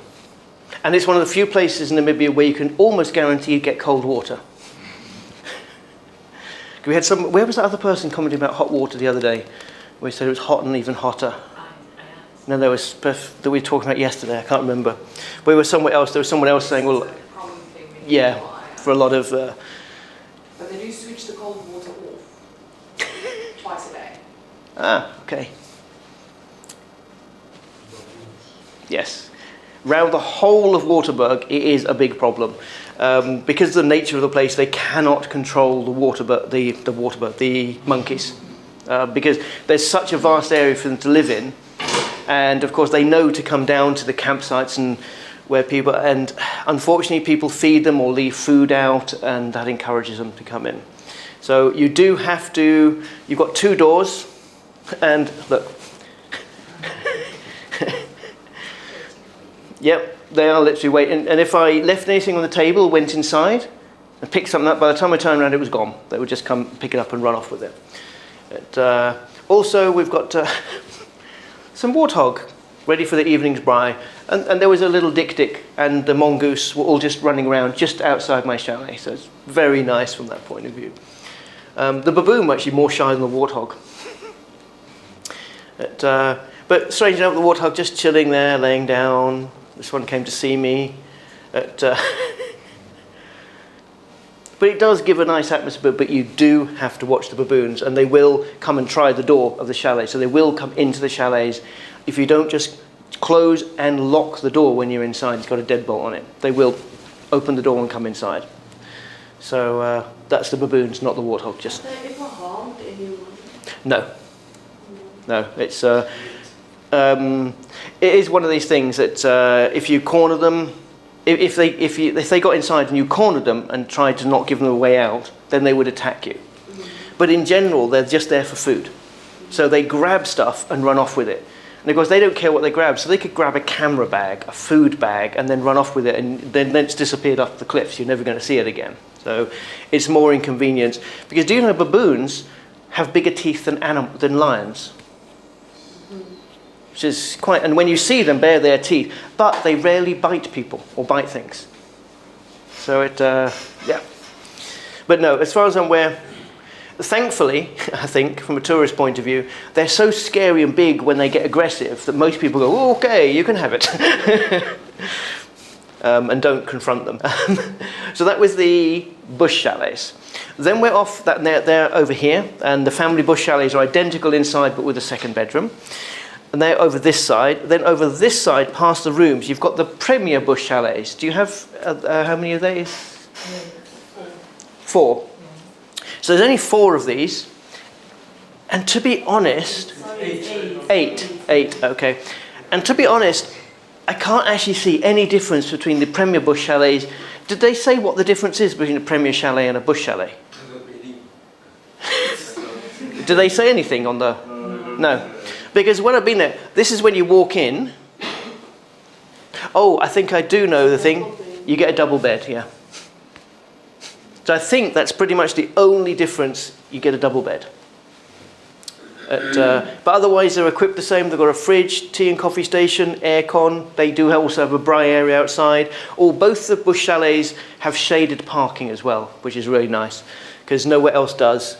And it's one of the few places in Namibia where you can almost guarantee you get cold water. We had where was that other person commenting about hot water the other day? We said it was hot and even hotter. No, there was that we were talking about yesterday. I can't remember. We were somewhere else. There was someone else saying, "Well, yeah, for a lot of." But they do switch the cold water off twice a day. Ah, okay. Yes, round the whole of Waterberg, it is a big problem because of the nature of the place. They cannot control the monkeys, because there's such a vast area for them to live in. And of course they know to come down to the campsites and where people, and unfortunately people feed them or leave food out, and that encourages them to come in. So you do have to, you've got 2 doors, and look. Yep, they are literally waiting. And if I left anything on the table, went inside and picked something up, by the time I turned around it was gone. They would just come pick it up and run off with it. But, also we've got some warthog ready for the evening's braai. And there was a little dik-dik, and the mongoose were all just running around just outside my chalet. So it's very nice from that point of view. The baboon were actually more shy than the warthog. But strange enough, the warthog just chilling there, laying down. This one came to see me. But it does give a nice atmosphere, but you do have to watch the baboons, and they will come and try the door of the chalet. So they will come into the chalets. If you don't just close and lock the door when you're inside, it's got a deadbolt on it, they will open the door and come inside. So that's the baboons, not the warthog. Just Have they ever harmed anyone? no. No, it's it is one of these things that if you corner them, if they got inside and you cornered them and tried to not give them a way out, then they would attack you. But in general, they're just there for food. So they grab stuff and run off with it. And of course, they don't care what they grab, so they could grab a camera bag, a food bag, and then run off with it, and then it's disappeared off the cliffs. You're never going to see it again. So it's more inconvenience. Because do you know baboons have bigger teeth than lions? Which is quite, and when you see them bare their teeth, but they rarely bite people or bite things. So yeah. But no, as far as I'm aware, thankfully, I think, from a tourist point of view, they're so scary and big when they get aggressive that most people go, oh, okay, you can have it. And don't confront them. So that was the bush chalets. Then we're off, they're over here, and the family bush chalets are identical inside but with a second bedroom. And they're over this side. Then over this side, past the rooms, you've got the premier bush chalets. Do you have, how many of these? 4. So there's only 4 of these. And to be honest, 8, okay. And to be honest, I can't actually see any difference between the premier bush chalets. Did they say what the difference is between a premier chalet and a bush chalet? Did they say anything on the... No. Because when I've been there, this is when you walk in. Oh, I think I do know the thing. You get a double bed, yeah. So I think that's pretty much the only difference. You get a double bed. But otherwise they're equipped the same. They've got a fridge, tea and coffee station, aircon. They do also have a braai area outside. Both the bush chalets have shaded parking as well, which is really nice, because nowhere else does.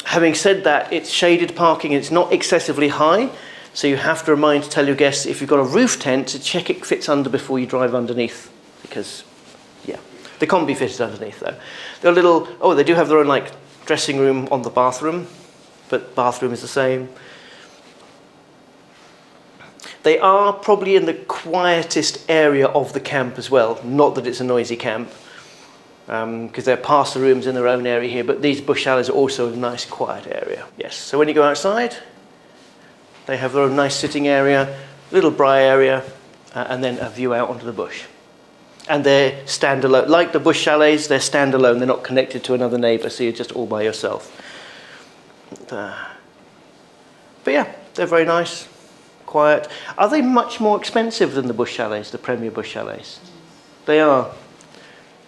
Having said that, it's shaded parking. It's not excessively high, so you have to tell your guests, if you've got a roof tent, to check it fits under before you drive underneath, because, yeah, they can't be fitted underneath though. They're little. Oh, they do have their own dressing room on the bathroom, but bathroom is the same. They are probably in the quietest area of the camp as well. Not that it's a noisy camp, because they're past the rooms in their own area here, but these bush chalets are also a nice quiet area. Yes, so when you go outside, they have their own nice sitting area, little braai area, and then a view out onto the bush. And they're standalone. Like the bush chalets, they're standalone. They're not connected to another neighbour, so you're just all by yourself. But yeah, they're very nice, quiet. Are they much more expensive than the bush chalets, the premier bush chalets? They are.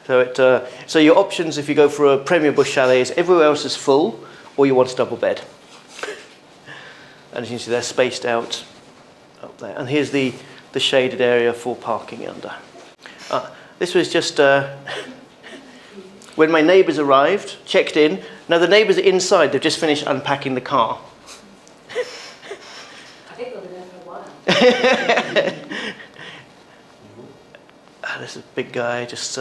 So your options, if you go for a premier bush chalet, is everywhere else is full, or you want a double bed. And as you can see, they're spaced out up there. And here's the shaded area for parking under. This was just when my neighbours arrived, checked in. Now the neighbours are inside, they've just finished unpacking the car. I think they'll be there for a while. This is a big guy, just...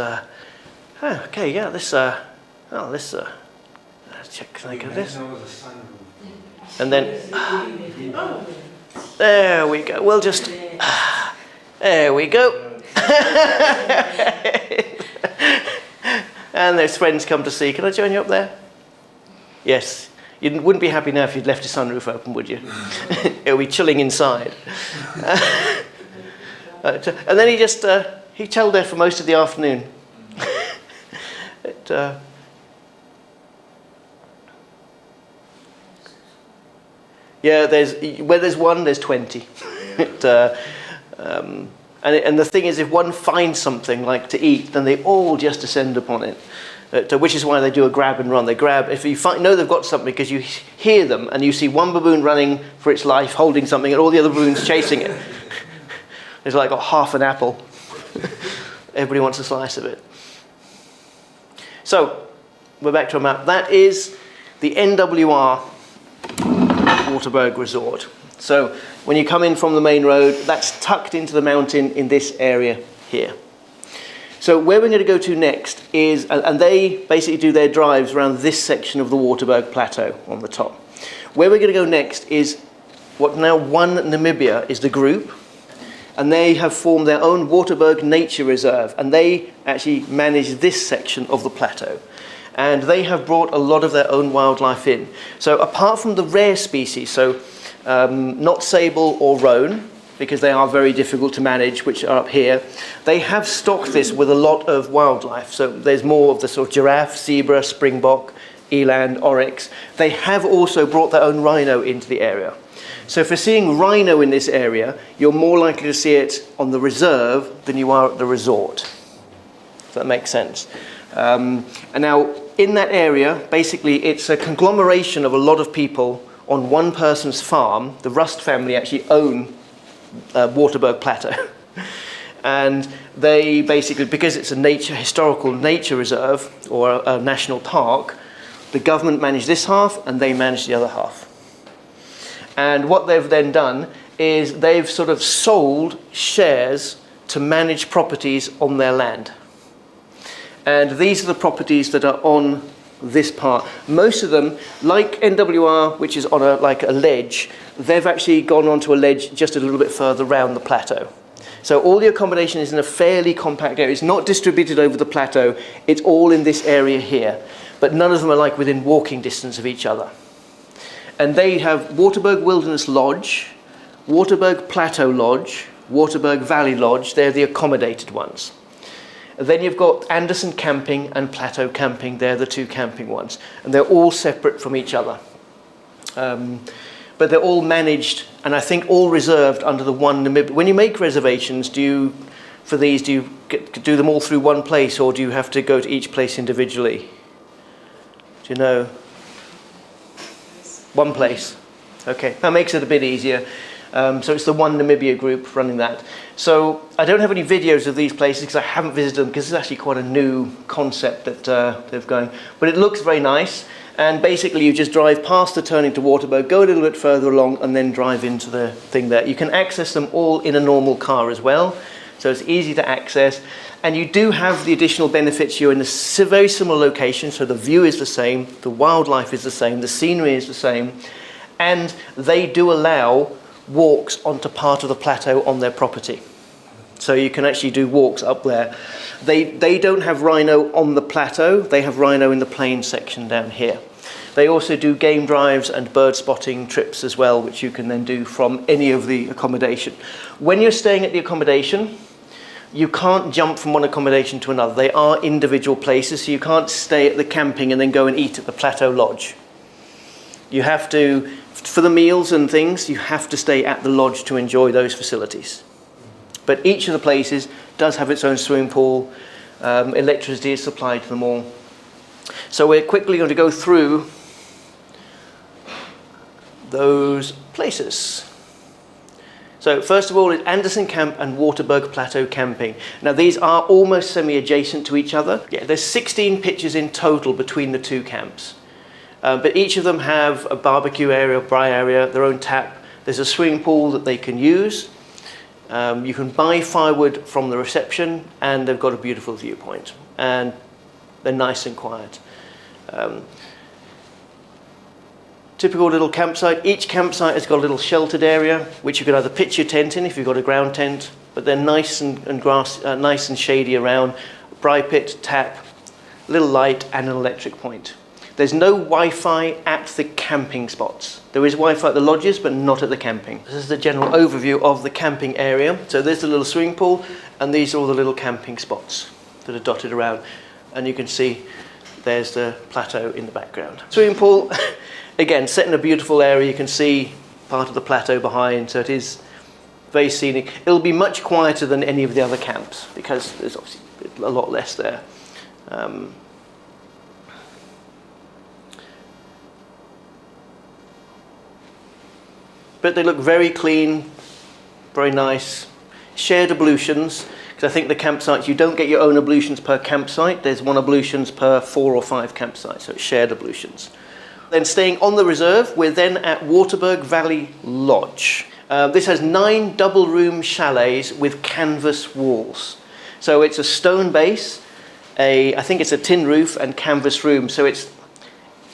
okay, yeah, check, can I get this? And then, there we go. We'll just, there we go. And there's friends come to see. Can I join you up there? Yes. You wouldn't be happy now if you'd left your sunroof open, would you? It would be chilling inside. And then he chilled there for most of the afternoon. Yeah, where there's one, there's 20. And the thing is, if one finds something like to eat, then they all just descend upon it. Which is why they do a grab and run. They grab, if you know they've got something, because you hear them and you see one baboon running for its life, holding something, and all the other baboons chasing it. It's like got half an apple. Everybody wants a slice of it. So, we're back to a map. That is the NWR Waterberg Resort. So, when you come in from the main road, that's tucked into the mountain in this area here. So where we're going to go to next is, and they basically do their drives around this section of the Waterberg Plateau on the top. Where we're going to go next is what now One Namibia is the group, and they have formed their own Waterberg Nature Reserve, and they actually manage this section of the plateau. And they have brought a lot of their own wildlife in. So apart from the rare species, so not Sable or Roan, because they are very difficult to manage, which are up here, they have stocked this with a lot of wildlife. So there's more of the sort of giraffe, zebra, springbok, eland, oryx. They have also brought their own rhino into the area. So if you're seeing rhino in this area, you're more likely to see it on the reserve than you are at the resort. Does that make sense? And now, in that area, basically, it's a conglomeration of a lot of people on one person's farm. The Rust family actually own Waterberg Plateau. And they basically, because it's a historical nature reserve or a national park, the government manage this half and they manage the other half. And what they've then done is they've sort of sold shares to manage properties on their land. And these are the properties that are on this part. Most of them, like NWR, which is on like a ledge, they've actually gone onto a ledge just a little bit further round the plateau. So all the accommodation is in a fairly compact area. It's not distributed over the plateau. It's all in this area here. But none of them are like within walking distance of each other. And they have Waterberg Wilderness Lodge, Waterberg Plateau Lodge, Waterberg Valley Lodge. They're the accommodated ones. And then you've got Anderson Camping and Plateau Camping. They're the two camping ones. And they're all separate from each other. But they're all managed, and I think all reserved under the One Namibia. When you make reservations, do you do them all through one place, or do you have to go to each place individually? Do you know? One place. Okay, that makes it a bit easier. So it's the One Namibia group running that. So I don't have any videos of these places because I haven't visited them, because it's actually quite a new concept that they've going. But it looks very nice. And basically you just drive past the turning to Waterberg, go a little bit further along, and then drive into the thing there. You can access them all in a normal car as well. So it's easy to access. And you do have the additional benefits. You're in a very similar location, so the view is the same, the wildlife is the same, the scenery is the same. And they do allow walks onto part of the plateau on their property. So you can actually do walks up there. They don't have rhino on the plateau, they have rhino in the plain section down here. They also do game drives and bird spotting trips as well, which you can then do from any of the accommodation. When you're staying at the accommodation, you can't jump from one accommodation to another. They are individual places, so you can't stay at the camping and then go and eat at the Plateau Lodge. You have to, for the meals and things, you have to stay at the lodge to enjoy those facilities. But each of the places does have its own swimming pool. Electricity is supplied to them all. So we're quickly going to go through those places. So first of all, it's Anderson Camp and Waterberg Plateau Camping. Now these are almost semi-adjacent to each other. Yeah, there's 16 pitches in total between the two camps. But each of them have a barbecue area, braai area, their own tap. There's a swimming pool that they can use. You can buy firewood from the reception, and they've got a beautiful viewpoint. And they're nice and quiet. Typical little campsite. Each campsite has got a little sheltered area, which you can either pitch your tent in if you've got a ground tent, but they're nice and nice and shady around. Braai pit, tap, little light, and an electric point. There's no Wi-Fi at the camping spots. There is Wi-Fi at the lodges, but not at the camping. This is the general overview of the camping area. So there's the little swimming pool, and these are all the little camping spots that are dotted around. And you can see there's the plateau in the background. Swimming pool, again, set in a beautiful area. You can see part of the plateau behind, so it is very scenic. It'll be much quieter than any of the other camps because there's obviously a lot less there. But they look very clean, very nice. Shared ablutions, because I think the campsites, you don't get your own ablutions per campsite. There's one ablutions per 4 or 5 campsites, so it's shared ablutions. Then staying on the reserve, we're then at Waterberg Valley Lodge. This has 9 double-room chalets with canvas walls. So it's a stone base, I think it's a tin roof and canvas room. So it's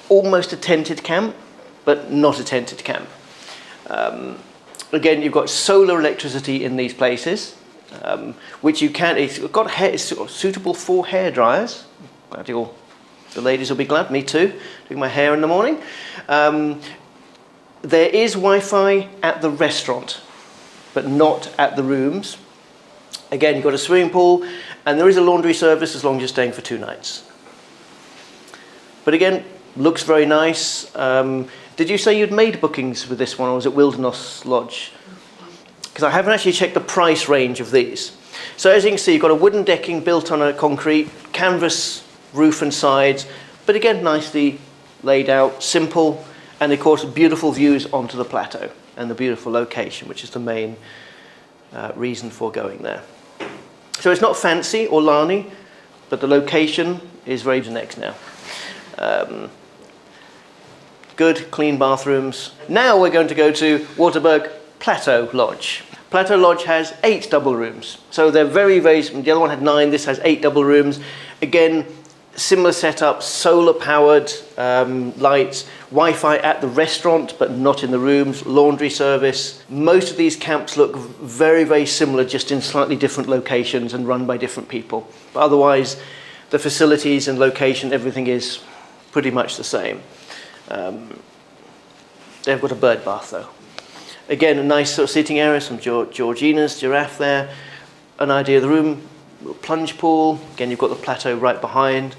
almost a tented camp, but not a tented camp. Again, you've got solar electricity in these places, which you can. It's got it's suitable for hair dryers. Glad the ladies will be glad. Me too. Doing my hair in the morning. There is Wi-Fi at the restaurant, but not at the rooms. Again, you've got a swimming pool, and there is a laundry service as long as you're staying for 2 nights. But again, looks very nice. Did you say you'd made bookings with this one, or was it Wilderness Lodge? Because I haven't actually checked the price range of these. So as you can see, you've got a wooden decking built on a concrete, canvas roof and sides, but again, nicely laid out, simple, and of course, beautiful views onto the plateau and the beautiful location, which is the main reason for going there. So it's not fancy or Lani, but the location is very next now. Good, clean bathrooms. Now we're going to go to Waterberg Plateau Lodge. Plateau Lodge has 8 double rooms. So they're very, very, the other one had 9, this has 8 double rooms. Again, similar setup, solar powered lights, Wi-Fi at the restaurant, but not in the rooms, laundry service. Most of these camps look very, very similar, just in slightly different locations and run by different people. But otherwise, the facilities and location, everything is pretty much the same. They've got a bird bath though. Again, a nice sort of sitting area, some Georginas, giraffe there. An idea of the room, little plunge pool. Again, you've got the plateau right behind.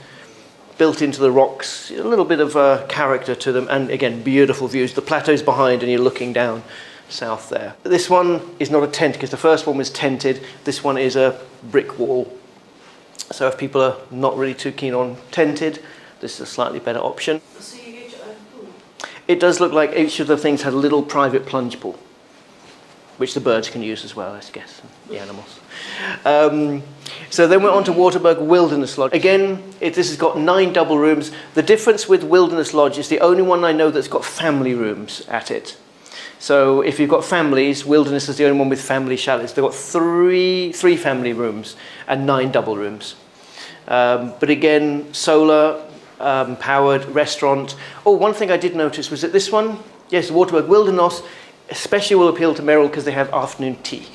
Built into the rocks, a little bit of character to them. And again, beautiful views. The plateau's behind and you're looking down south there. This one is not a tent because the first one was tented. This one is a brick wall. So if people are not really too keen on tented, this is a slightly better option. So you get your own pool? It does look like each of the things had a little private plunge pool, which the birds can use as well, I guess, the animals. So then we're on to Waterberg Wilderness Lodge. Again, this has got 9 double rooms. The difference with Wilderness Lodge is the only one I know that's got family rooms at it. So if you've got families, Wilderness is the only one with family chalets. They've got three family rooms and 9 double rooms. But again, solar powered restaurant. Oh, one thing I did notice was that this one, yes, Waterberg Wilderness, especially will appeal to Merrill because they have afternoon tea.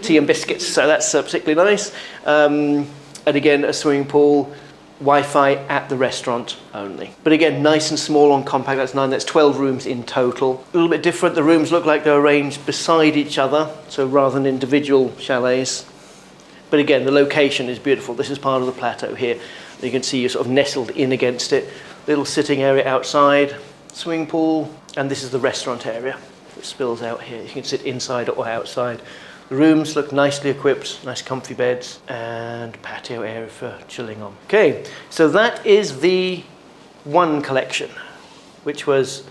Tea and biscuits, so that's particularly nice. And again, a swimming pool, Wi-Fi at the restaurant only. But again, nice and small on compact, that's 9, that's 12 rooms in total. A little bit different, the rooms look like they're arranged beside each other, so rather than individual chalets. But again, the location is beautiful. This is part of the plateau here. You can see you're sort of nestled in against it. Little sitting area outside, swimming pool, and this is the restaurant area that spills out here. You can sit inside or outside. The rooms look nicely equipped, nice comfy beds, and patio area for chilling on. Okay, so that is the one collection, which was,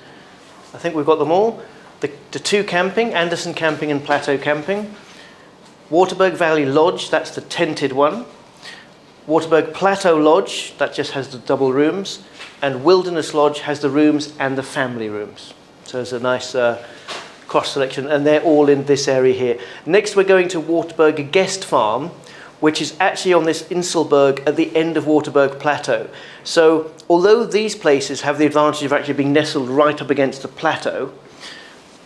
I think we've got them all. The 2 camping, Anderson Camping and Plateau Camping. Waterberg Valley Lodge, that's the tented one. Waterberg Plateau Lodge, that just has the double rooms. And Wilderness Lodge has the rooms and the family rooms. So there's a nice cross selection, and they're all in this area here. Next we're going to Waterberg Guest Farm, which is actually on this Inselberg at the end of Waterberg Plateau. So although these places have the advantage of actually being nestled right up against the plateau,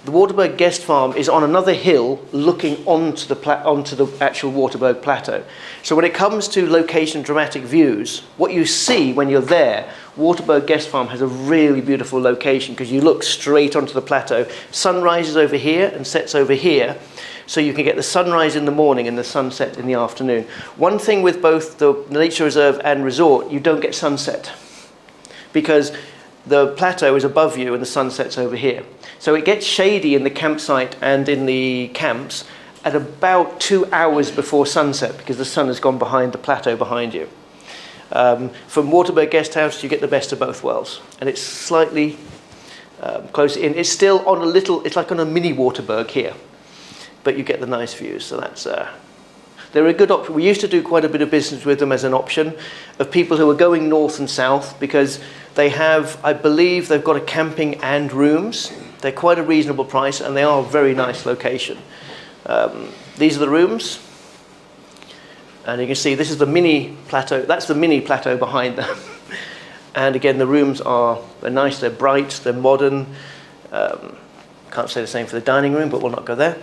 The Waterberg guest farm is on another hill looking onto the actual Waterberg Plateau. So when it comes to location dramatic views, what you see when you're there, Waterberg guest farm has a really beautiful location because you look straight onto the plateau. Sun rises over here and sets over here, so you can get the sunrise in the morning and the sunset in the afternoon. One thing with both the nature reserve and resort, you don't get sunset because the plateau is above you and the sun sets over here. So it gets shady in the campsite and in the camps at about 2 hours before sunset because the sun has gone behind the plateau behind you. From Waterberg Guest House, you get the best of both worlds, and it's slightly closer in. It's still on a little, it's like on a mini Waterberg here, but you get the nice views. So that's they're a good option. We used to do quite a bit of business with them as an option of people who are going north and south because they have, I believe, they've got a camping and rooms. They're quite a reasonable price, and they are a very nice location. These are the rooms. And you can see this is the mini plateau. That's the mini plateau behind them. And again, the rooms they're nice, they're bright, they're modern. Can't say the same for the dining room, but we'll not go there.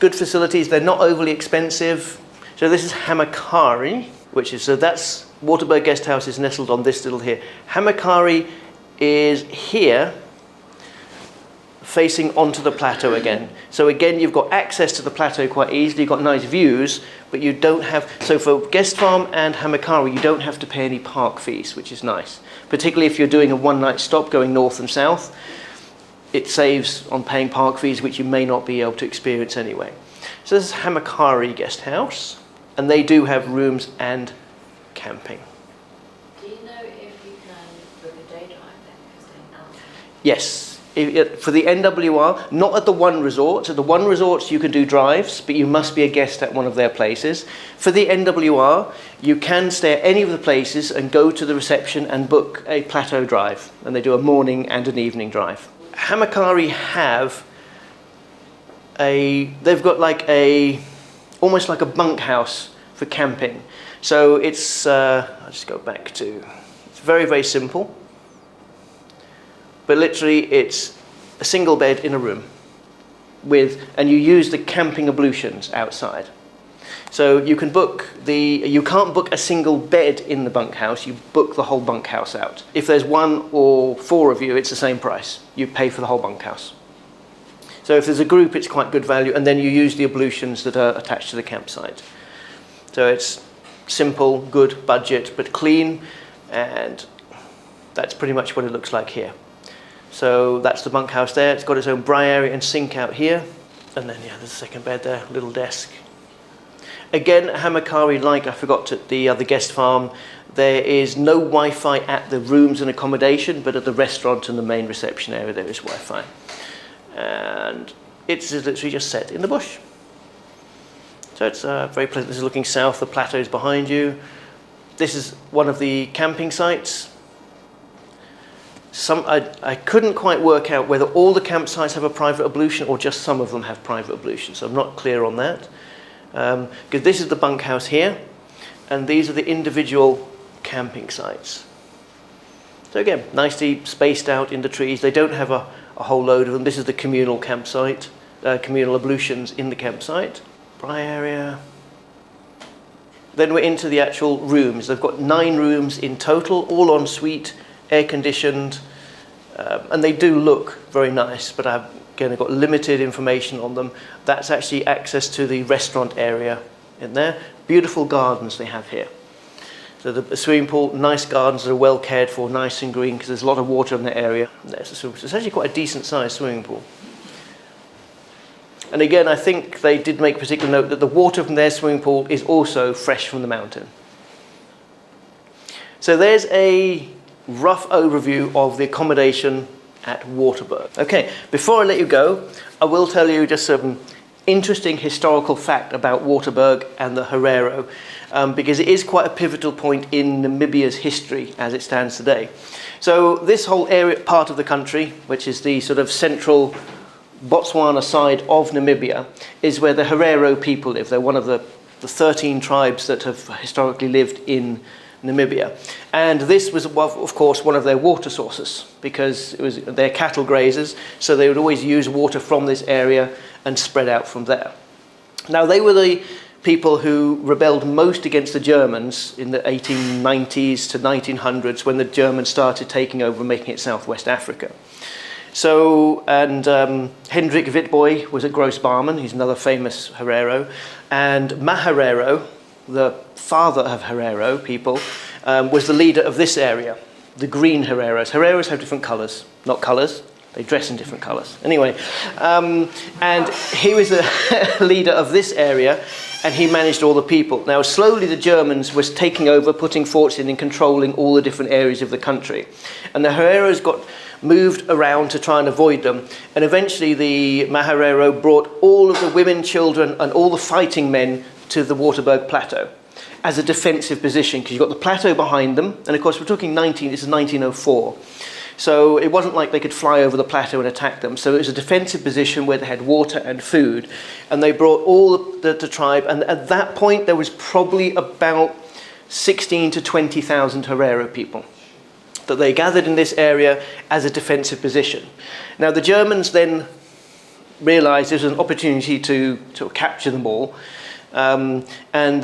Good facilities, they're not overly expensive. So this is Hamari, so that's Waterberg Guest House is nestled on this little here. Hamari is here, facing onto the plateau again. So again, you've got access to the plateau quite easily, you've got nice views, but you don't have, so for Guest Farm and Hamari, you don't have to pay any park fees, which is nice. Particularly if you're doing a one-night stop going north and south, it saves on paying park fees, which you may not be able to experience anyway. So this is Hamari Guest House, and they do have rooms and camping. Do you know if you can book a day drive then? Because they're not. Yes. For the NWR, not at the one resort. At the one resorts you can do drives, but you must be a guest at one of their places. For the NWR, you can stay at any of the places and go to the reception and book a plateau drive. And they do a morning and an evening drive. Hamari they've got like almost like a bunkhouse for camping. So it's, I'll just go back to, it's very, very simple. But literally it's a single bed in a room and you use the camping ablutions outside. So you can you can't book a single bed in the bunkhouse, you book the whole bunkhouse out. If there's 1 or 4 of you, it's the same price. You pay for the whole bunkhouse. So if there's a group, it's quite good value, and then you use the ablutions that are attached to the campsite. So it's simple, good budget, but clean, and that's pretty much what it looks like here. So that's the bunkhouse there. It's got its own braai area and sink out here. And then, yeah, there's a second bed there, little desk. Again, Hamari, like I forgot at the other guest farm, there is no Wi-Fi at the rooms and accommodation, but at the restaurant and the main reception area there is Wi-Fi. And it's literally just set in the bush. So it's very pleasant. This is looking south, the plateau is behind you. This is one of the camping sites. I couldn't quite work out whether all the campsites have a private ablution or just some of them have private ablution, so I'm not clear on that. Because this is the bunkhouse here, and these are the individual camping sites. So again, nicely spaced out in the trees. They don't have a whole load of them. This is the communal campsite, communal ablutions in the campsite. Braai area. Then we're into the actual rooms. They've got 9 rooms in total, all en suite, air-conditioned, and they do look very nice, but I've got limited information on them. That's actually access to the restaurant area in there. Beautiful gardens they have here. So the swimming pool, nice gardens that are well cared for, nice and green, because there's a lot of water in the area. It's actually quite a decent sized swimming pool. And again, I think they did make particular note that the water from their swimming pool is also fresh from the mountain. So there's a rough overview of the accommodation at Waterberg. Okay, before I let you go, I will tell you just some interesting historical fact about Waterberg and the Herero, because it is quite a pivotal point in Namibia's history as it stands today. So this whole area, part of the country, which is the sort of central Botswana side of Namibia, is where the Herero people live. They're one of the 13 tribes that have historically lived in Namibia. And this was, of course, one of their water sources, because it was their cattle grazers, so they would always use water from this area and spread out from there. Now, they were the people who rebelled most against the Germans in the 1890s to 1900s, when the Germans started taking over and making it Southwest Africa. So, and Hendrik Witbooi was a Grossbarman, he's another famous Herero, and Herero, the father of Herero people, was the leader of this area, the green Hereros. Hereros have different colours, not colours, they dress in different colours. Anyway, and he was the leader of this area, and he managed all the people. Now, slowly the Germans was taking over, putting forts in and controlling all the different areas of the country. And the Hereros got moved around to try and avoid them. And eventually the Herero brought all of the women, children, and all the fighting men to the Waterberg Plateau as a defensive position, because you've got the plateau behind them. And of course, we're talking this is 1904. So it wasn't like they could fly over the plateau and attack them. So it was a defensive position where they had water and food. And they brought all the tribe. And at that point, there was probably about 16 to 20,000 Herero people that they gathered in this area as a defensive position. Now, the Germans then realized there was an opportunity to capture them all. And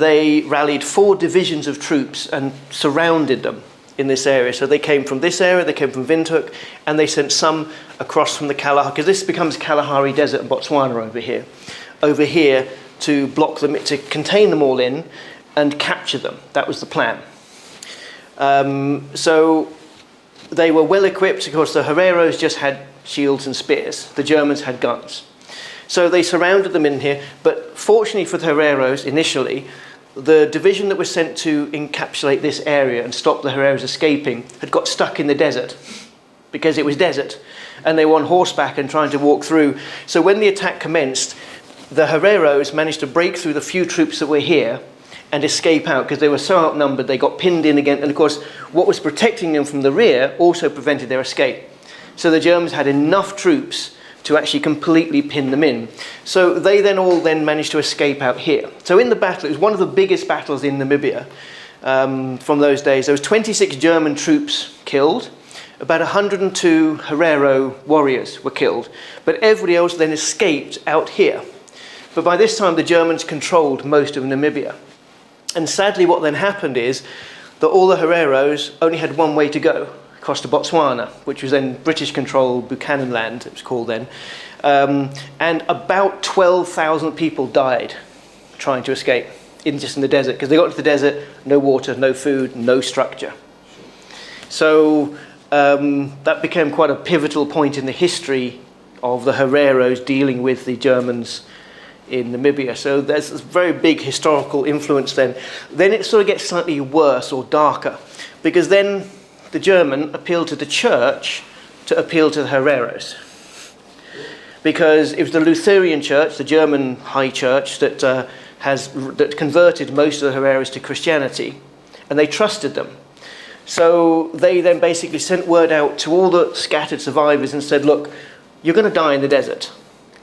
they rallied 4 divisions of troops and surrounded them in this area. So they came from this area, they came from Windhoek, and they sent some across from the Kalahari, because this becomes Kalahari Desert in Botswana over here to block them, to contain them all in and capture them. That was the plan. So they were well equipped. Of course, the Hereros just had shields and spears. The Germans had guns. So they surrounded them in here, but fortunately for the Hereros initially, the division that was sent to encapsulate this area and stop the Hereros escaping had got stuck in the desert, because it was desert, and they were on horseback and trying to walk through. So when the attack commenced, the Hereros managed to break through the few troops that were here and escape out, because they were so outnumbered. They got pinned in again, and of course what was protecting them from the rear also prevented their escape. So the Germans had enough troops to actually completely pin them in. So they then all managed to escape out here. So in the battle, it was one of the biggest battles in Namibia from those days. There was 26 German troops killed, about 102 Herero warriors were killed, but everybody else then escaped out here. But by this time, the Germans controlled most of Namibia. And sadly, what then happened is that all the Hereros only had one way to go, across to Botswana, which was then British-controlled Buchanan land, it was called then. And about 12,000 people died trying to escape, just in the desert, because they got to the desert, no water, no food, no structure. So that became quite a pivotal point in the history of the Hereros dealing with the Germans in Namibia. So there's this very big historical influence then. Then it sort of gets slightly worse or darker, because then the German appealed to the church to appeal to the Hereros. Because it was the Lutheran church, the German high church, that converted most of the Hereros to Christianity, and they trusted them. So they then basically sent word out to all the scattered survivors and said, look, you're going to die in the desert,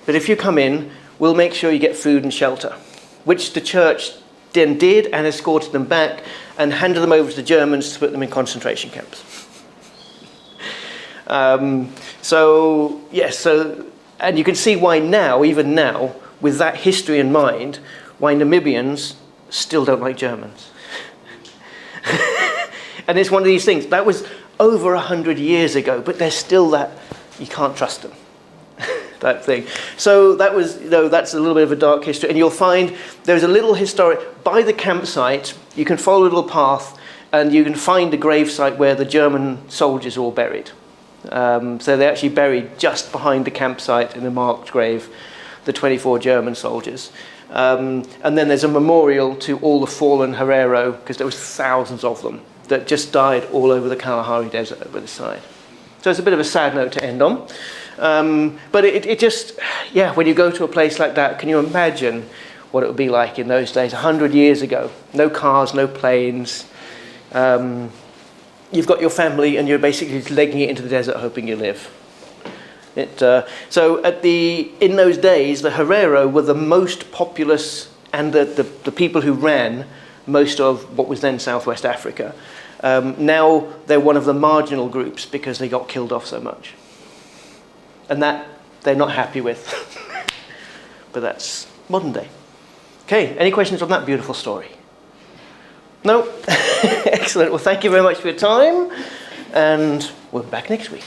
but if you come in, we'll make sure you get food and shelter, which the church then did, and escorted them back and handed them over to the Germans to put them in concentration camps. And you can see why now, even now, with that history in mind, why Namibians still don't like Germans. And it's one of these things, that was over 100 years ago, but there's still that, you can't trust them. That thing. So that was, that's a little bit of a dark history. And you'll find there's a little historic, by the campsite, you can follow a little path and you can find a gravesite where the German soldiers are all buried. So they're actually buried just behind the campsite in a marked grave, the 24 German soldiers. And then there's a memorial to all the fallen Herero, because there was thousands of them that just died all over the Kalahari Desert over the side. So it's a bit of a sad note to end on. But it just, when you go to a place like that, can you imagine what it would be like in those days, 100 years ago? No cars, no planes. You've got your family and you're basically legging it into the desert hoping you live. So in those days, the Herero were the most populous, and the people who ran most of what was then Southwest Africa. Now they're one of the marginal groups because they got killed off so much. And that they're not happy with. But that's modern day. Okay, any questions on that beautiful story? No? Excellent. Well, thank you very much for your time. And we're back next week.